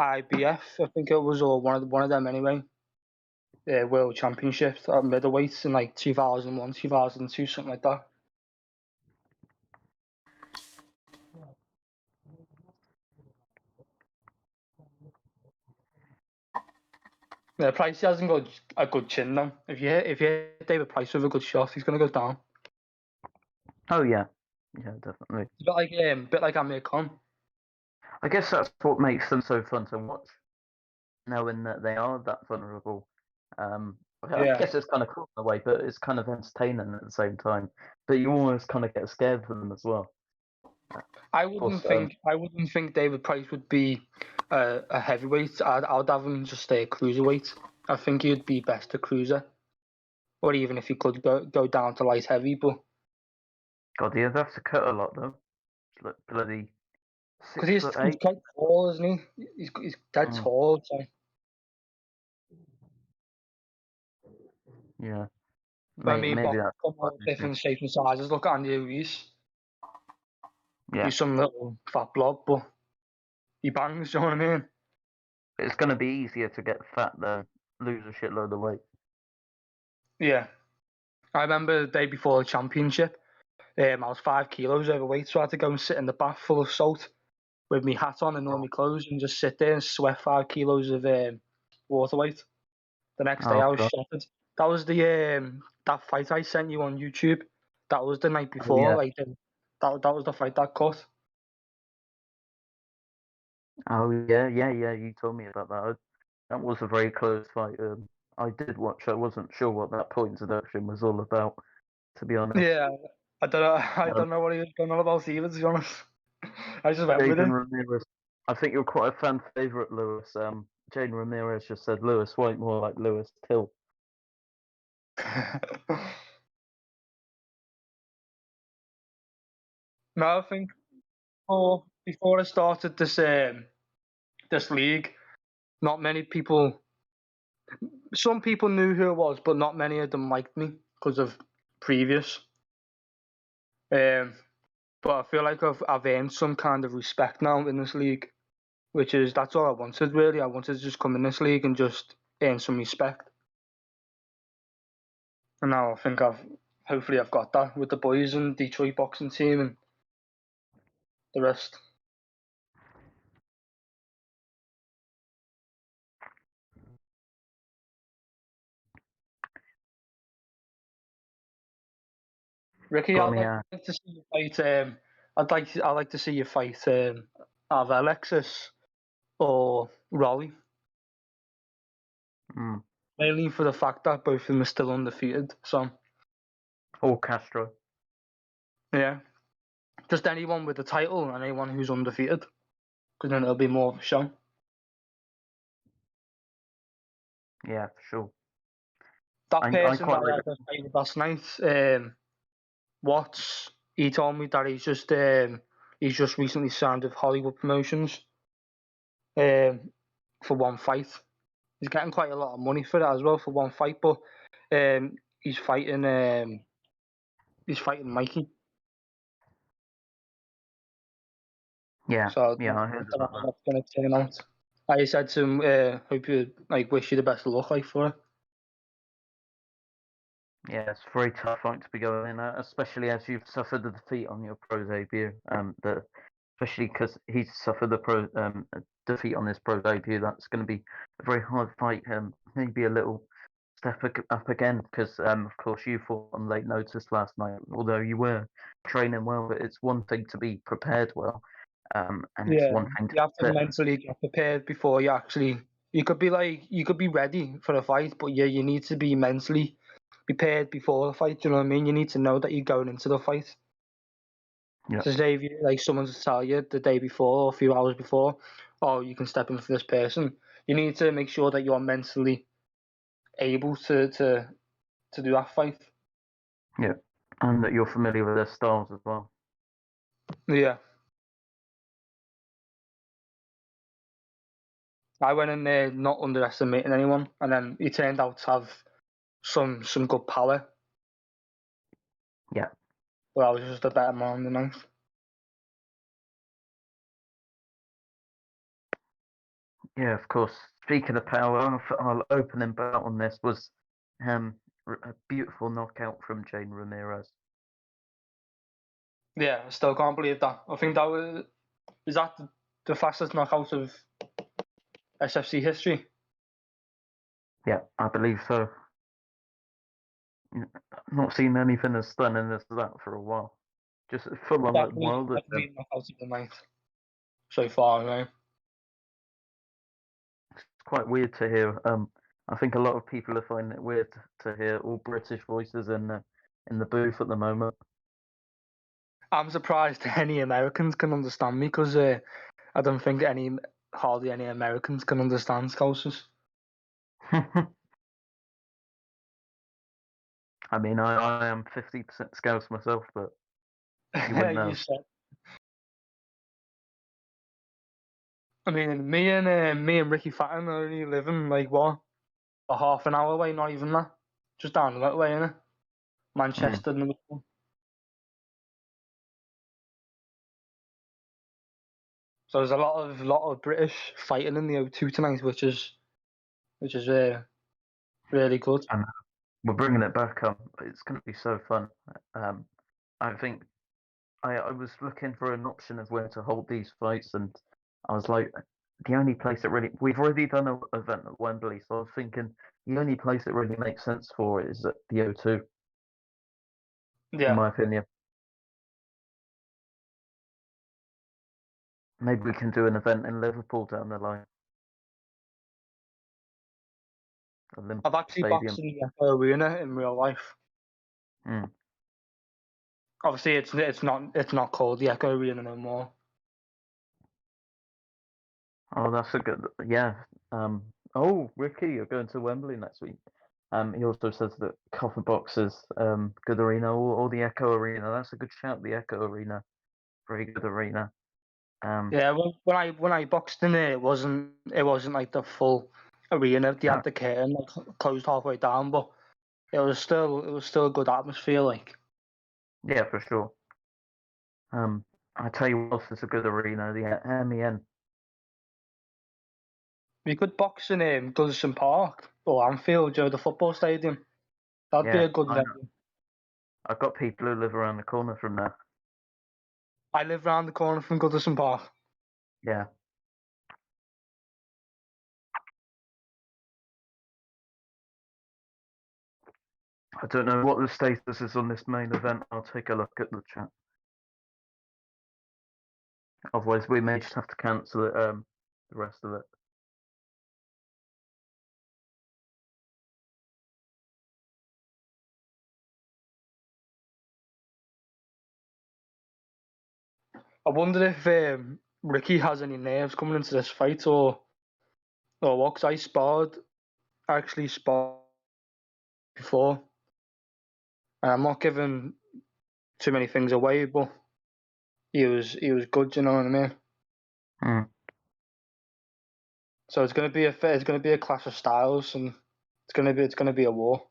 IBF. I think it was, or one of them anyway. World Championships at middleweight in like 2001, 2002, something like that. Yeah, Price hasn't got a good chin though. If you hit David Price with a good shot, he's gonna go down. Oh yeah, yeah, definitely. It's a bit like Amir Khan. I guess that's what makes them so fun to watch, knowing that they are that vulnerable. I Yeah. guess it's kind of cool in a way, but it's kind of entertaining at the same time. But you almost kind of get scared for them as well. I wouldn't think David Price would be a heavyweight. I'd have him just stay a cruiserweight. I think he'd be best a cruiser, or even if he could go down to light heavy. But God, he'd have to cut a lot though. Like bloody because 6'8". he's quite tall, isn't he? He's dead Mm. tall. So. Yeah, I mean, maybe boxers that's come what all it is. different shapes and sizes. Look at Andy Ruiz. Yeah, He's some little fat blob, but he bangs. You know what I mean? it's going to be easier to get fat than lose a shitload of weight. Yeah. I remember the day before the championship. I was 5 kilos overweight, so I had to go and sit in the bath full of salt with my hat on and all my clothes and just sit there and sweat 5 kilos of water weight. The next day Oh I was God. shattered. That was the that fight I sent you on YouTube. That was the night Oh, before. yeah. Like that was the fight that cut. Oh yeah. You told me about that. That was a very close fight. I did watch. I wasn't sure what that point deduction was all about, to be honest. Yeah, I don't know. I Um, don't know what he was going on about either. To be honest, I just went with Jaden it. Ramirez. I think you're quite a fan favorite, Lewis. Jaden Ramirez just said Lewis White more like Lewis Till. No, I think before I started this league, not many people. Some people knew who I was, but not many of them liked me because of previous. Um, but I feel like I've earned some kind of respect now in this league, that's all I wanted really. I wanted to just come in this league and just earn some respect. And now I think hopefully I've got that with the boys and Detroit boxing team and the rest. Ricky, Got I'd me. like to see you fight. I'd like to see you fight either Alexis or Rolly, Mm. mainly for the fact that both of them are still undefeated. So Or Castro. yeah, just anyone with the title and anyone who's undefeated, because then it'll be more of a show. Yeah, for sure. That I person quite that I like. had to fight with last night, Watts, he told me that he's just recently signed with Hollywood Promotions um, for one fight. He's getting quite a lot of money for that as well for one fight, but um, he's fighting Mikey. Yeah, So yeah, I I heard don't know about how that. that's gonna turn out. I said to him, hope you wish you the best of luck for it. Yeah, it's a very tough fight to be going in, especially as you've suffered the defeat on your pro debut. Especially because he's suffered the defeat on his pro debut. That's going to be a very hard fight. Maybe a little up again because, of course, you fought on late notice last night. Although you were training well, but it's one thing to be prepared well, and it's Yeah, one thing to you have to fit. mentally get prepared before you actually. You could be ready for a fight, but yeah, you need to be mentally prepared before the fight. You know what I mean? You need to know that you're going into the fight. Yeah. So say if you someone to tell you the day before or a few hours before, oh, you can step in for this person. You need to make sure that you're mentally able to do that fight. Yeah, and that you're familiar with their styles as well. Yeah. I went in there not underestimating anyone, and then he turned out to have some good power. Yeah. But I was just a better man than I. Yeah, of course. Speaking of power, our opening bout on this was a beautiful knockout from Jane Ramirez. Yeah, I still can't believe that. I think that is that the fastest knockout of SFC history. Yeah, I believe so. Not seen anything as stunning as that for a while. Just full on like Wilder. Definitely knockout of the night so far, right? It's quite weird to hear. I think a lot of people are finding it weird to hear all British voices in the booth at the moment. I'm surprised any Americans can understand me because I don't think hardly any Americans can understand Scousers. I mean, I am 50% Scouse myself, but you wouldn't know. You said. I mean, me and Ricky Fatton are only living like what a half an hour away, not even that, just down the way, innit? Manchester, Liverpool. So there's a lot of British fighting in the O2 tonight, which is really good. And we're bringing it back up. It's going to be so fun. I think I was looking for an option of where to hold these fights, and I was like, the only place that really we've already done an event at Wembley, so I was thinking the only place that really makes sense for it is at the O2, in Yeah, my opinion. Maybe we can do an event in Liverpool down the line. Olympic I've actually Stadium. boxed in the Echo Arena in real life. Mm. Obviously, it's not called the Echo Arena no more. Oh, that's a good. Yeah. Oh, Ricky, you're going to Wembley next week. He also says that Copper Box is good arena or the Echo Arena. That's a good shout. The Echo Arena, very good arena. Yeah, well, when I boxed in there, it wasn't like the full arena. They had the curtain like closed halfway down, but it was still a good atmosphere. Like, Yeah, for sure. I tell you what else is a good arena, the MEN. we could box in Goodison Park or Anfield, the football stadium. That'd be Yeah, a good I know. venue. I've got people who live around the corner from there. I live round the corner from Goodison Park. Yeah. I don't know what the status is on this main event. I'll take a look at the chat. Otherwise, we may just have to cancel it. The rest of it. I wonder if Ricky has any nerves coming into this fight or what? 'Cause I actually sparred before, and I'm not giving too many things away, but he was good. You know what I mean? Hmm. So it's gonna be a clash of styles, and it's gonna be a war.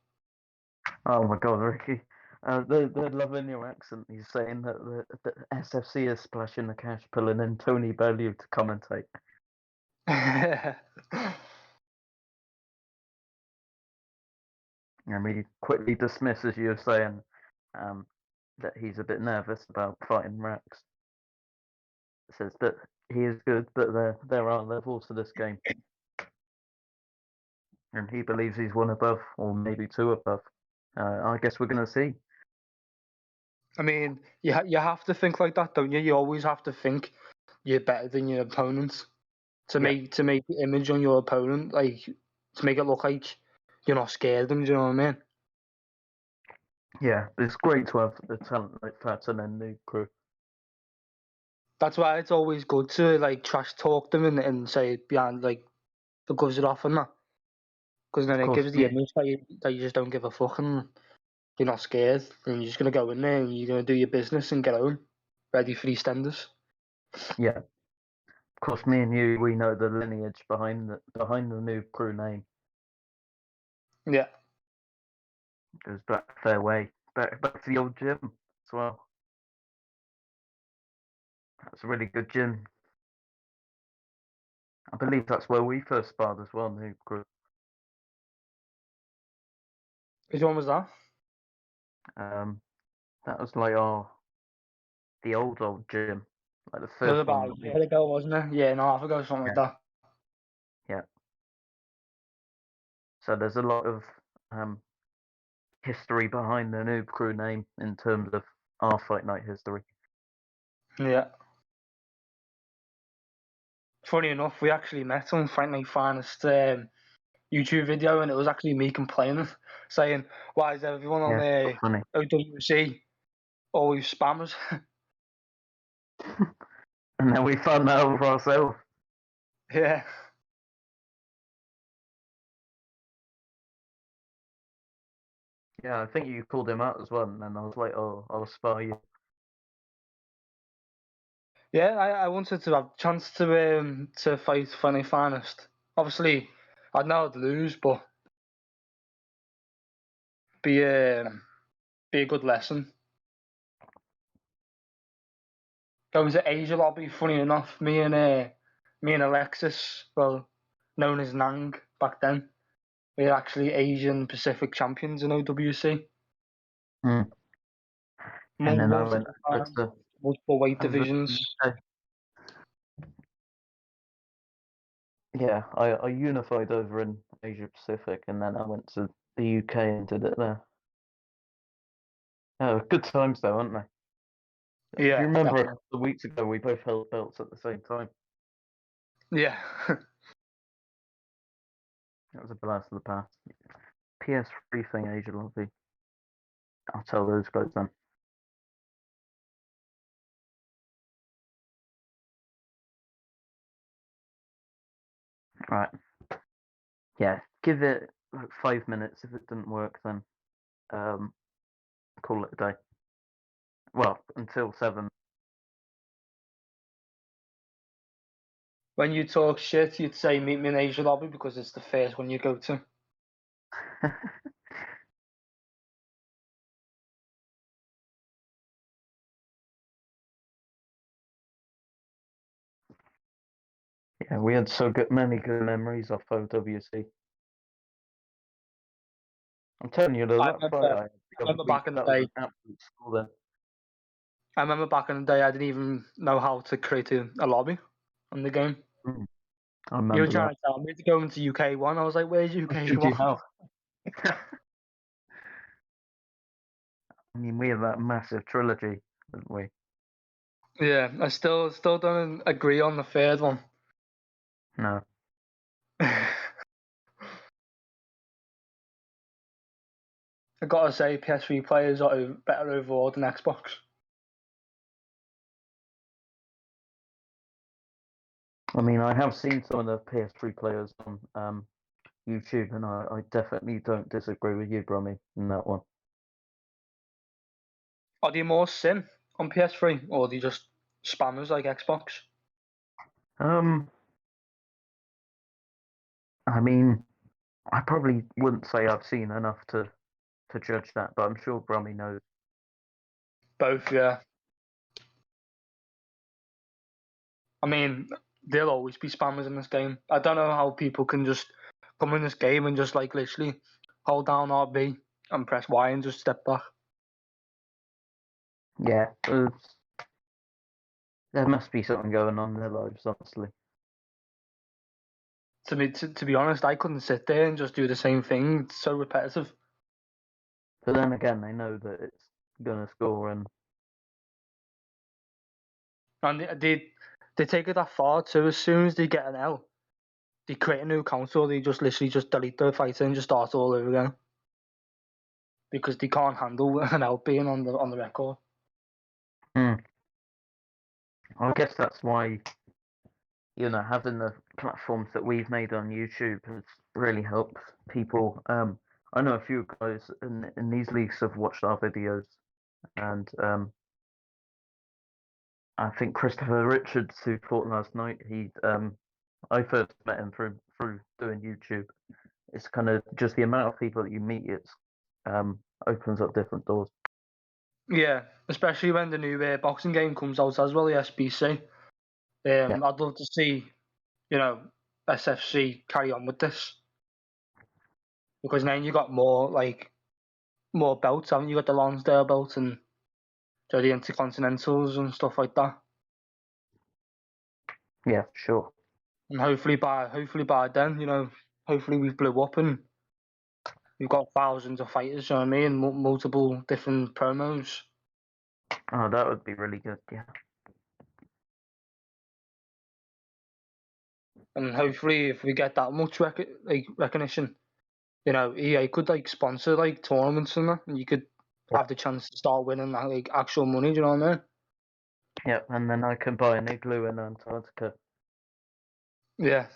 Oh my God, Ricky. They're loving your accent. He's saying that the SFC is splashing the cash, pulling in Tony Bellew to commentate. And he quickly dismisses you saying that he's a bit nervous about fighting Rex. Says that he is good, but there are levels to this game. and he believes he's one above, or maybe two above. I guess we're gonna see. I mean, you have to think like that, don't you? You always have to think you're better than your opponent to Yeah. make the image on your opponent, like to make it look like you're not scared of them. Do you know what I mean? Yeah, it's great to have the talent like that and then the crew. That's why it's always good to like trash talk them and say it behind like the gloves it off and that, because then Of it course, gives the image that you just don't give a fuck and you're not scared and you're just gonna go in there and you're gonna do your business and get home, ready for EastEnders. yeah. Of course, me and you, we know the lineage behind the new crew name. Yeah, Goes back a fair way, back to the old gym as well. That's a really good gym. I believe that's where we first sparred as well, new crew. which one was that? Um, that was like the old gym, like the It was first one about that a we. year ago, wasn't it? Yeah, no, half ago, something like Yeah, that. yeah. So there's a lot of history behind the new crew name in terms of our fight night history. Yeah. Funny enough, we actually met on Fight Night Finest YouTube video, and it was actually me complaining, saying, "Why is everyone on Yeah, the funny. OWC always spammers?" And then we found that out for ourselves. Yeah. Yeah, I think you called him out as well, and then I was like, oh, I'll spar you. Yeah, I wanted to have a chance to fight Fight Night Finest. Obviously, I'd know I'd lose, but be be a good lesson. Going to Asia lobby, funny enough, me and Alexis, well, known as Nang back then, we were actually Asian Pacific champions in OWC. Mm. And then I went Multiple over times, to multiple weight over to the divisions. UK. Yeah, I unified over in Asia Pacific, and then I went to the UK and did it there. Oh, good times though, aren't they? Do you Yeah, remember a definitely. couple of weeks ago we both held belts at the same time? Yeah. That was a blast of the past. PS3 thing, Asia Lobby. I'll tell those guys then. Right. Yeah, give it like 5 minutes. If it didn't work, then call it a day. Well, until 7. When you talk shit, you'd say meet me in Asia lobby because it's the first one you go to. Yeah, we had many good memories off OWC. I'm telling you, I that fight remember, I had I the other remember week, back in the that was day. an absolute school then. I remember back in the day, I didn't even know how to create a lobby on the game. I You were remember trying that. to tell me to go into UK one. I was like, "Where's What UK did you one?" have? I mean, we had that massive trilogy, didn't we? Yeah, I still don't agree on the third one. No. I gotta say, PS3 players are better overall than Xbox. I mean, I have seen some of the PS3 players on YouTube, and I definitely don't disagree with you, Brummy, in that one. Are they more sim on PS3 or are they just spammers like Xbox? Um, I mean, I probably wouldn't say I've seen enough to judge that, but I'm sure Brummy knows. Both, yeah. I mean, there'll always be spammers in this game. I don't know how people can just come in this game and just like literally hold down RB and press Y and just step back. Yeah, there must be something going on in their lives, honestly. to be honest, I couldn't sit there and just do the same thing. It's so repetitive. But then again, they know that it's gonna score, and And they take it that far too. As soon as they get an L, they create a new count, or they just literally just delete the fight and just start all over again. Because they can't handle an L being on the record. I guess that's why, having the platforms that we've made on YouTube has really helped people. I know a few guys in these leagues have watched our videos, and I think Christopher Richards, who fought last night, I first met him through doing YouTube. It's kind of just the amount of people that you meet. It's opens up different doors. Yeah, especially when the new boxing game comes out as well, the SBC. I'd love to see, SFC carry on with this, because then you got more belts, haven't you? Got the Lonsdale belt and the Intercontinentals and stuff like that. Yeah, sure. And hopefully by then, hopefully we've blew up and we've got thousands of fighters. You know what I mean? Multiple different promos. Oh, that would be really good. Yeah. And hopefully, if we get that much recognition, EA could sponsor tournaments and that, and you could have the chance to start winning that actual money. Do you know what I mean? Yeah, and then I can buy an igloo in Antarctica. Yeah.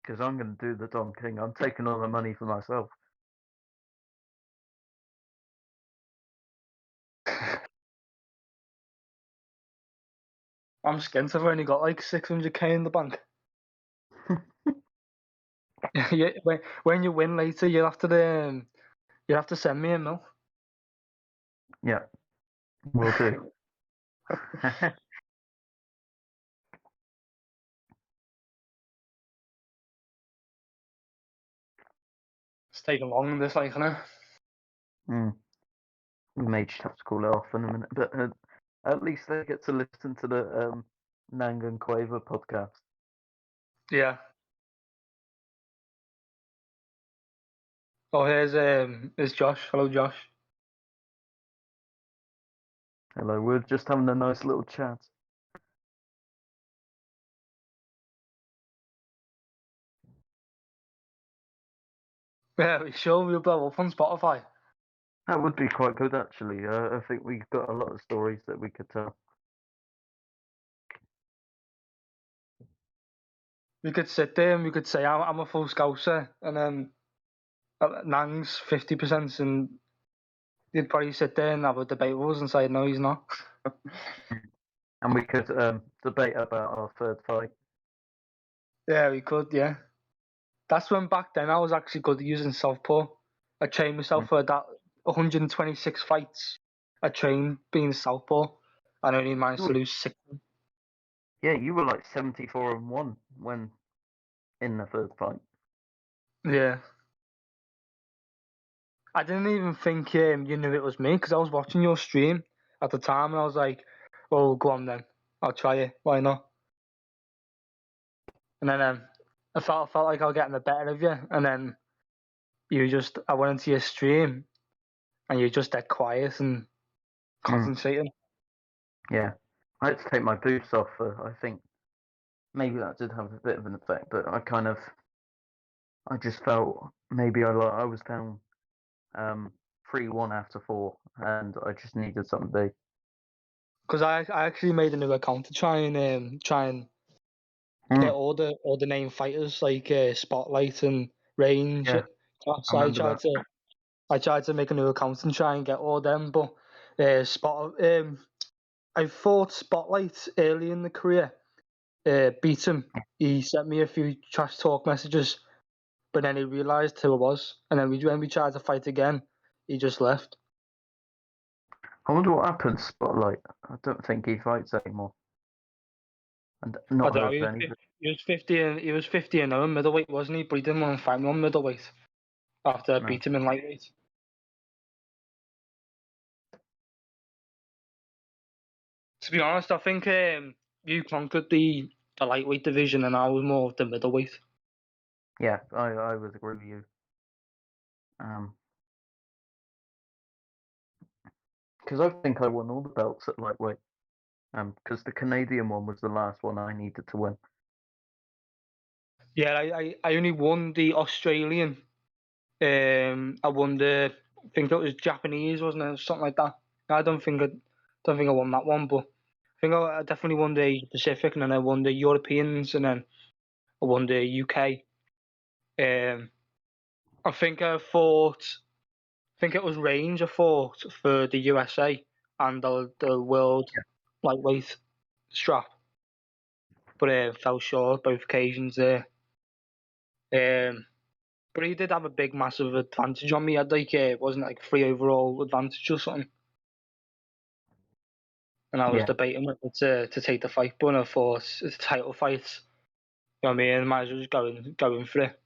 Because I'm going to do the Don King. I'm taking all the money for myself. I'm skint. I've only got 600k in the bank. Yeah, when you win later, you'll have to send me a mil. Yeah, will do. It's taking long, this, isn't it? We may just have to call it off in a minute, but at least they get to listen to the Nang and Quaver podcast. Yeah. Oh, here's Josh. Hello, Josh. Hello, we're just having a nice little chat. Yeah, we sure we'll blow up on Spotify. That would be quite good, actually. I think we've got a lot of stories that we could tell. We could sit there and we could say I'm a full scouser, and then Nang's 50%, and they'd probably sit there and have a debate with us and say no, he's not. And we could debate about our third fight. Yeah, we could. Yeah, that's when back then I was actually good at using southpaw. I trained myself for that 126 fights. I trained being southpaw, and only managed to lose 6. Yeah, you were 74-1 when in the third fight. Yeah. I didn't even think you knew it was me, because I was watching your stream at the time and I was like, "Oh, go on then, I'll try it. Why not?" And then I felt like I was getting the better of you, and then I went into your stream and you just dead quiet and concentrating. Yeah, I had to take my boots off. I think maybe that did have a bit of an effect, but I just felt maybe I was down 3-1 after 4, and I just needed something big. Because I actually made a new account to try and get all the name fighters like Spotlight and Range. Yeah, So I tried to make a new account and try and get all them, but I fought Spotlight early in the career, beat him. He sent me a few trash talk messages, but then he realised who I was, and then when we tried to fight again, he just left. I wonder what happened to Spotlight. I don't think he fights anymore. And not I don't know. heard anything. He was 50 and 0 in middleweight, wasn't he? But he didn't want to fight me on middleweight after I No. beat him in lightweight. To be honest, I think you conquered the lightweight division, and I was more of the middleweight. Yeah, I would agree with you. Because I think I won all the belts at lightweight. Because the Canadian one was the last one I needed to win. Yeah, I only won the Australian. I won I think it was Japanese, wasn't it? Something like that. I don't think I won that one, but I think I definitely won the Asia Pacific, and then I won the Europeans, and then I won the UK. I think I think it was range I fought for the USA and the world lightweight strap, but fell short both occasions there. But he did have a big, massive advantage on me. I'd it wasn't like 3 overall advantage or something. And I was Yeah. debating whether to take the fight, but I thought it's a title fight. You know what I mean? I might as well just going for it.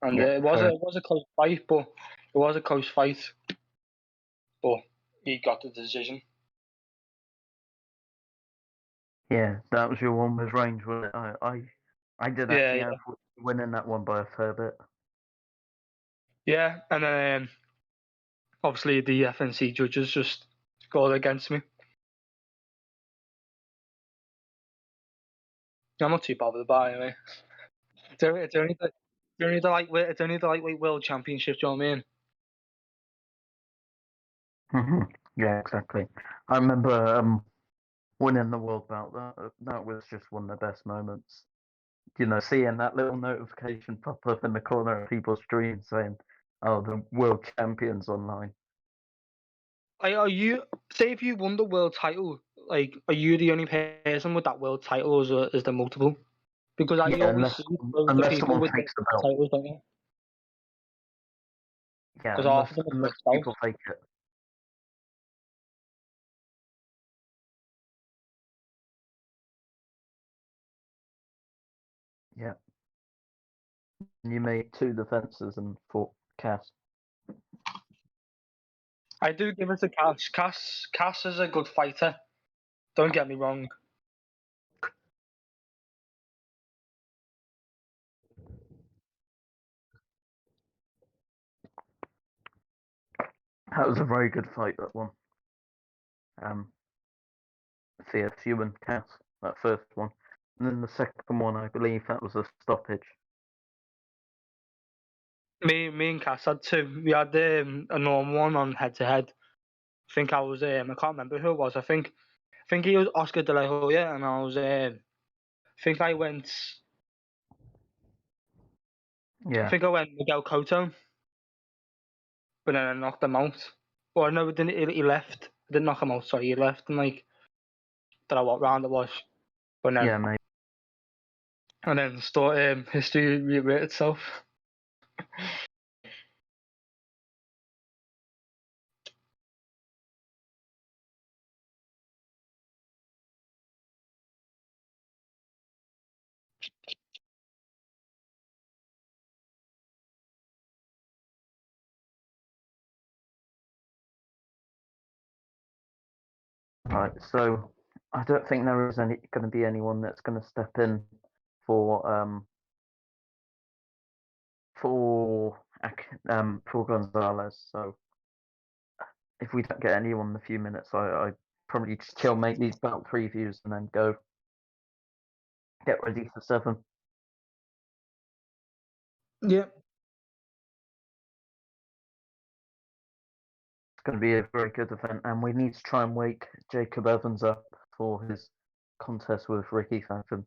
And Yeah, it was fair. a close fight, but it was a close fight. But he got the decision. Yeah, that was your one with range, wasn't it? I did actually Yeah, have winning that one by a fair bit. yeah. And then obviously the FNC judges just scored against me. I'm not too bothered about it anyway. It's only the lightweight world championship. Do you know what I mean? Yeah, exactly. I remember winning the world belt. That was just one of the best moments. You know, seeing that little notification pop up in the corner of people's screen saying, "Oh, the world champions online." Are you say if you won the world title? Like, are you the only person with that world title, or is there multiple? Because I Yeah, always see loads of unless people someone with the takes the belt. titles, don't you? Yeah, Because half of them are unless mixed out. people take it. Yeah. You made 2 defenses and fought Cass. I do give it to Cass. Cass is a good fighter. Don't get me wrong. That was a very good fight, that one. CSU and Cass, that first one. And then the second one, I believe that was a stoppage. Me and Cass had two. We had a normal one on head to head. I think I was I can't remember who it was. I think he was Oscar De La Hoya, and I was I think I went Yeah. Miguel Cotto, but then I knocked him out. Or no, he left. I didn't knock him out. Sorry, he left. And like, don't know what round it was. But then Yeah, maybe. and then history rewrote itself. Right, so I don't think there is going to be anyone that's going to step in for for Gonzalez. So if we don't get anyone in a few minutes, I probably just chill, make these belt previews, and then go get ready for 7. Yeah. It's going to be a very good event, and we need to try and wake Jacob Evans up for his contest with Ricky Faction.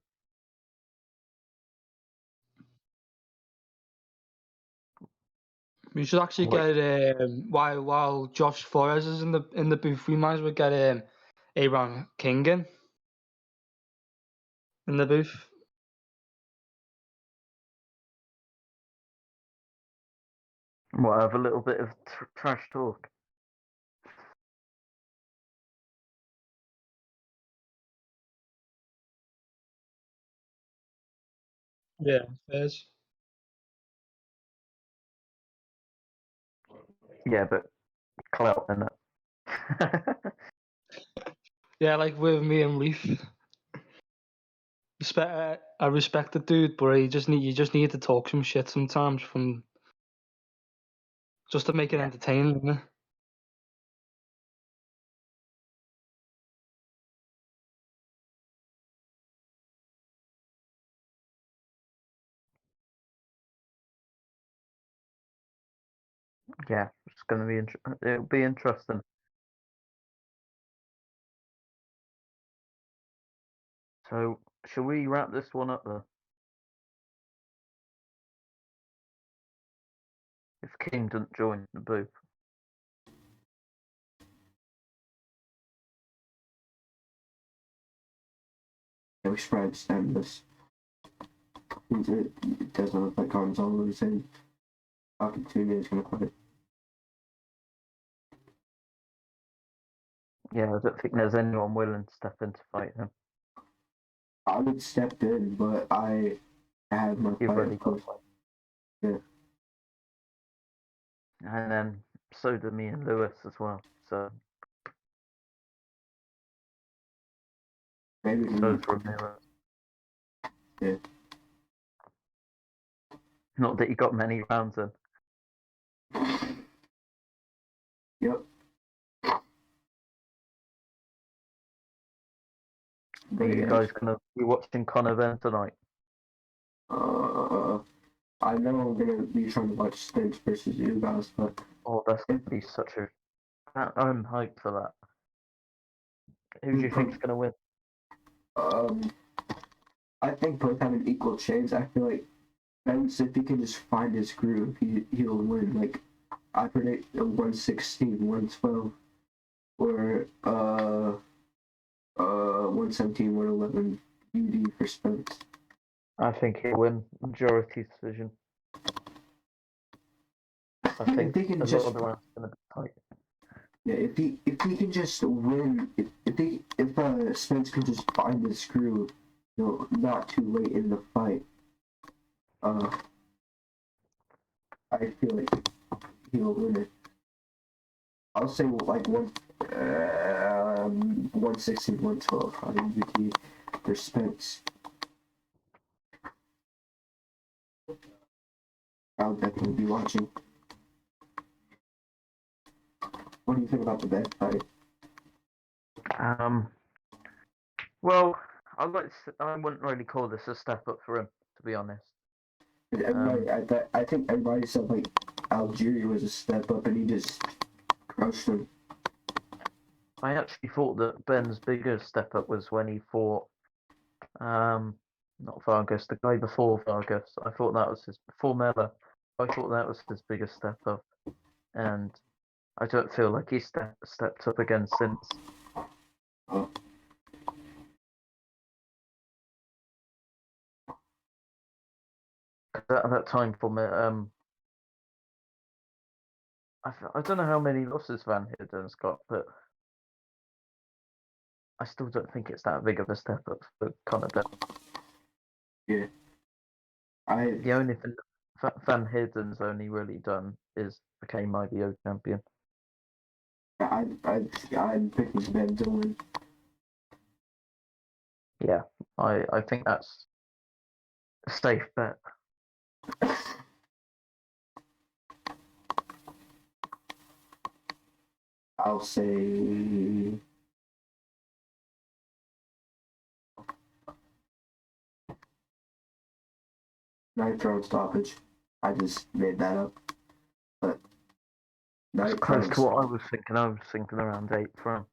We should actually get while Josh Flores is in the booth, we might as well get Aaron King in the booth. What, have a little bit of trash talk? Yeah, Fairs. Yeah, but clout in it. Yeah, like with me and Leaf. I respect the dude, but you just need to talk some shit sometimes from just to make it Yeah. entertaining, isn't it? Yeah, it's going to be it'll be interesting. So, shall we wrap this one up then? If King doesn't join the booth. We should probably just end this. It doesn't look like Gonzalo is in. Fucking 2 minutes gonna quit. Yeah, I don't think there's anyone willing to step in to fight him. I would step in, but I have my You've fight, already of got course. fight. Yeah. And then so do me and Lewis as well. So Maybe we so can, from Ramirez. yeah. Not that he got many rounds in. Yep. Are you guys gonna be watching Conor then tonight? I know I'm gonna be trying to watch Spence versus you guys, but Oh, that's gonna be such a. I'm hyped for that. Who do you think's gonna win? I think both have an equal chance. I feel like Spence, if he can just find his groove, he'll win. Like I predict a 116, 112, or 117, 111 UD for Spence. I think he'll win majority decision. I think he can a just lot of the rounds gonna be tight. Yeah, if he can just win, if Spence can just find the screw, not too late in the fight, I feel like he'll win it. I'll say like 116, 112 on UT for Spence. I'll definitely be watching. What do you think about the bed fight? Well, I wouldn't really call this a step up for him, to be honest. I think everybody said like Algeria was a step up, and he just crushed him. I actually thought that Ben's biggest step up was when he fought, not Vargas, the guy before Vargas. I thought that was before Mella. I thought that was his biggest step up, and I don't feel like he's stepped up again since. Oh. At that time for me, I don't know how many losses Van Hidden's got, but I still don't think it's that big of a step up for Conor Ben. Yeah. The only thing Van Hidden's only really done is became IBO champion. I'm picking Ben to win. Yeah, I think that's a safe bet. I'll say ninth round stoppage. I just made that up. But That's ninth close round to what I was thinking. I was thinking around 8 for him.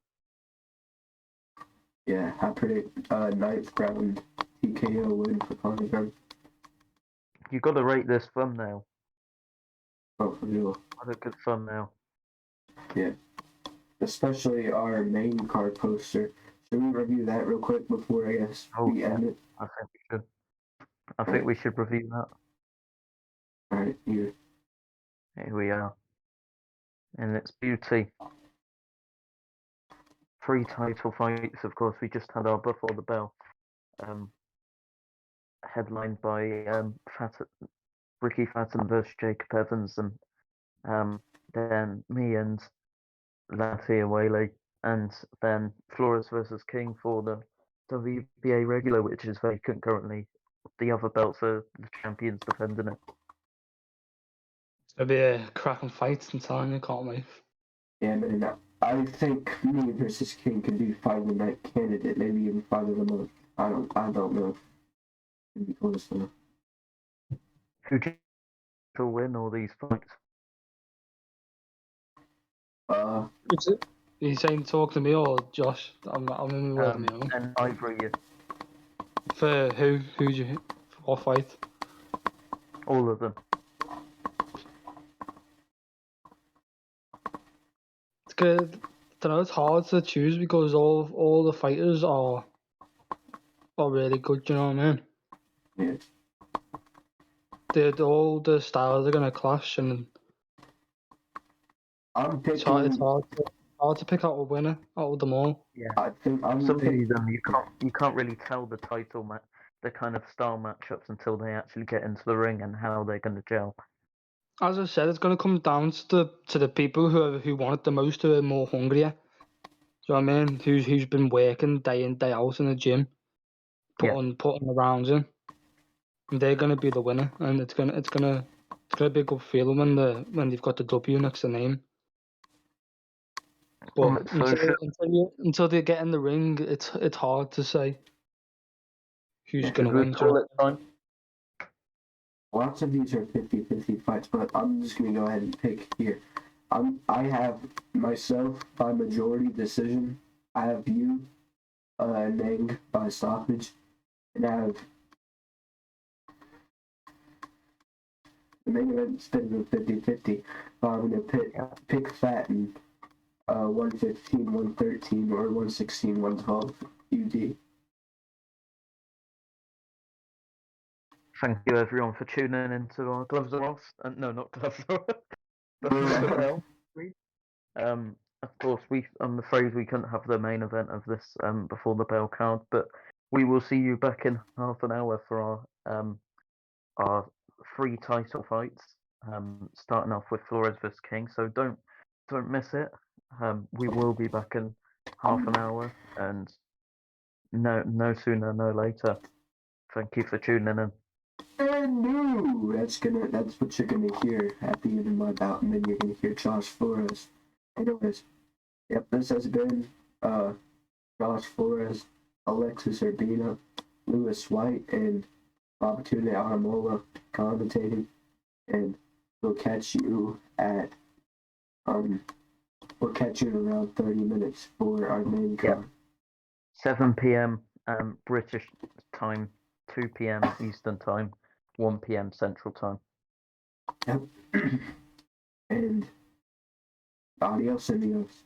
Yeah, I predict ninth round TKO win for Conor Ben. You got to rate this thumbnail. Oh, for real. What a good thumbnail. Yeah. Especially our main card poster. Should we review that real quick before we end it? I think we should. I think we should review that. Alright, here. Here we are. In its beauty. 3 title fights, of course. We just had our Before the Bell. Headlined by Ricky Fatton versus Jacob Evans, and then me and Latia Whaley, and then Flores versus King for the WBA regular, which is vacant currently. The other belts are the champions defending it. It's gonna be a cracking fight. I'm telling you, can't wait. Yeah, man. I think me versus King could be fight of the night candidate, maybe even fight of the month. I don't know. To be honest, though. Who do you think will win all these fights? Is it? Are you saying talk to me or Josh? I'm in the word of my own. And Ivory, For who? Who'd you hit? For what fight? all of them. It's good. I don't know. It's hard to choose because all the fighters are really good. You know what I mean? Yeah. All the styles are gonna clash, and I'm it's picking. hard to pick out a winner out of them all. Yeah. I think I'm Some of picking. them you can't really tell the title match, the kind of style matchups until they actually get into the ring and how they're going to gel. As I said, it's gonna come down to the people who want it the most, who are more hungrier. Do you know what I mean? Who's been working day in day out in the gym, putting the rounds in. And they're gonna be the winner, and it's gonna be a good feeling when they've got the W next to the name. But until they get in the ring, it's hard to say who's gonna win. Call it time. Lots of these are 50-50 fights, but I'm just gonna go ahead and pick here. I have myself by majority decision. I have you, Neng by stoppage, and I have the main event split with 50-50. I'm gonna pick Fatten, 115, 113, or 116, 112 UD. Thank you everyone for tuning into our Gloves Are Off. No, not Gloves Are Off. Of course, I'm afraid we couldn't have the main event of this before the bell card, but we will see you back in half an hour for our 3 title fights. Starting off with Flores vs King, so don't miss it. We will be back in half an hour, and no sooner, no later. Thank you for tuning in. And no, that's what you're gonna hear at the end of my bout, and then you're gonna hear Josh Flores. Anyways, yep, this has been Josh Flores, Alexis Urbina, Lewis White, and Opportunity Aramola commentating, and we'll catch you in around 30 minutes for our main card. 7 p.m. British time, 2 p.m. Eastern time, 1 p.m. Central time. Yep. And adios, amigos.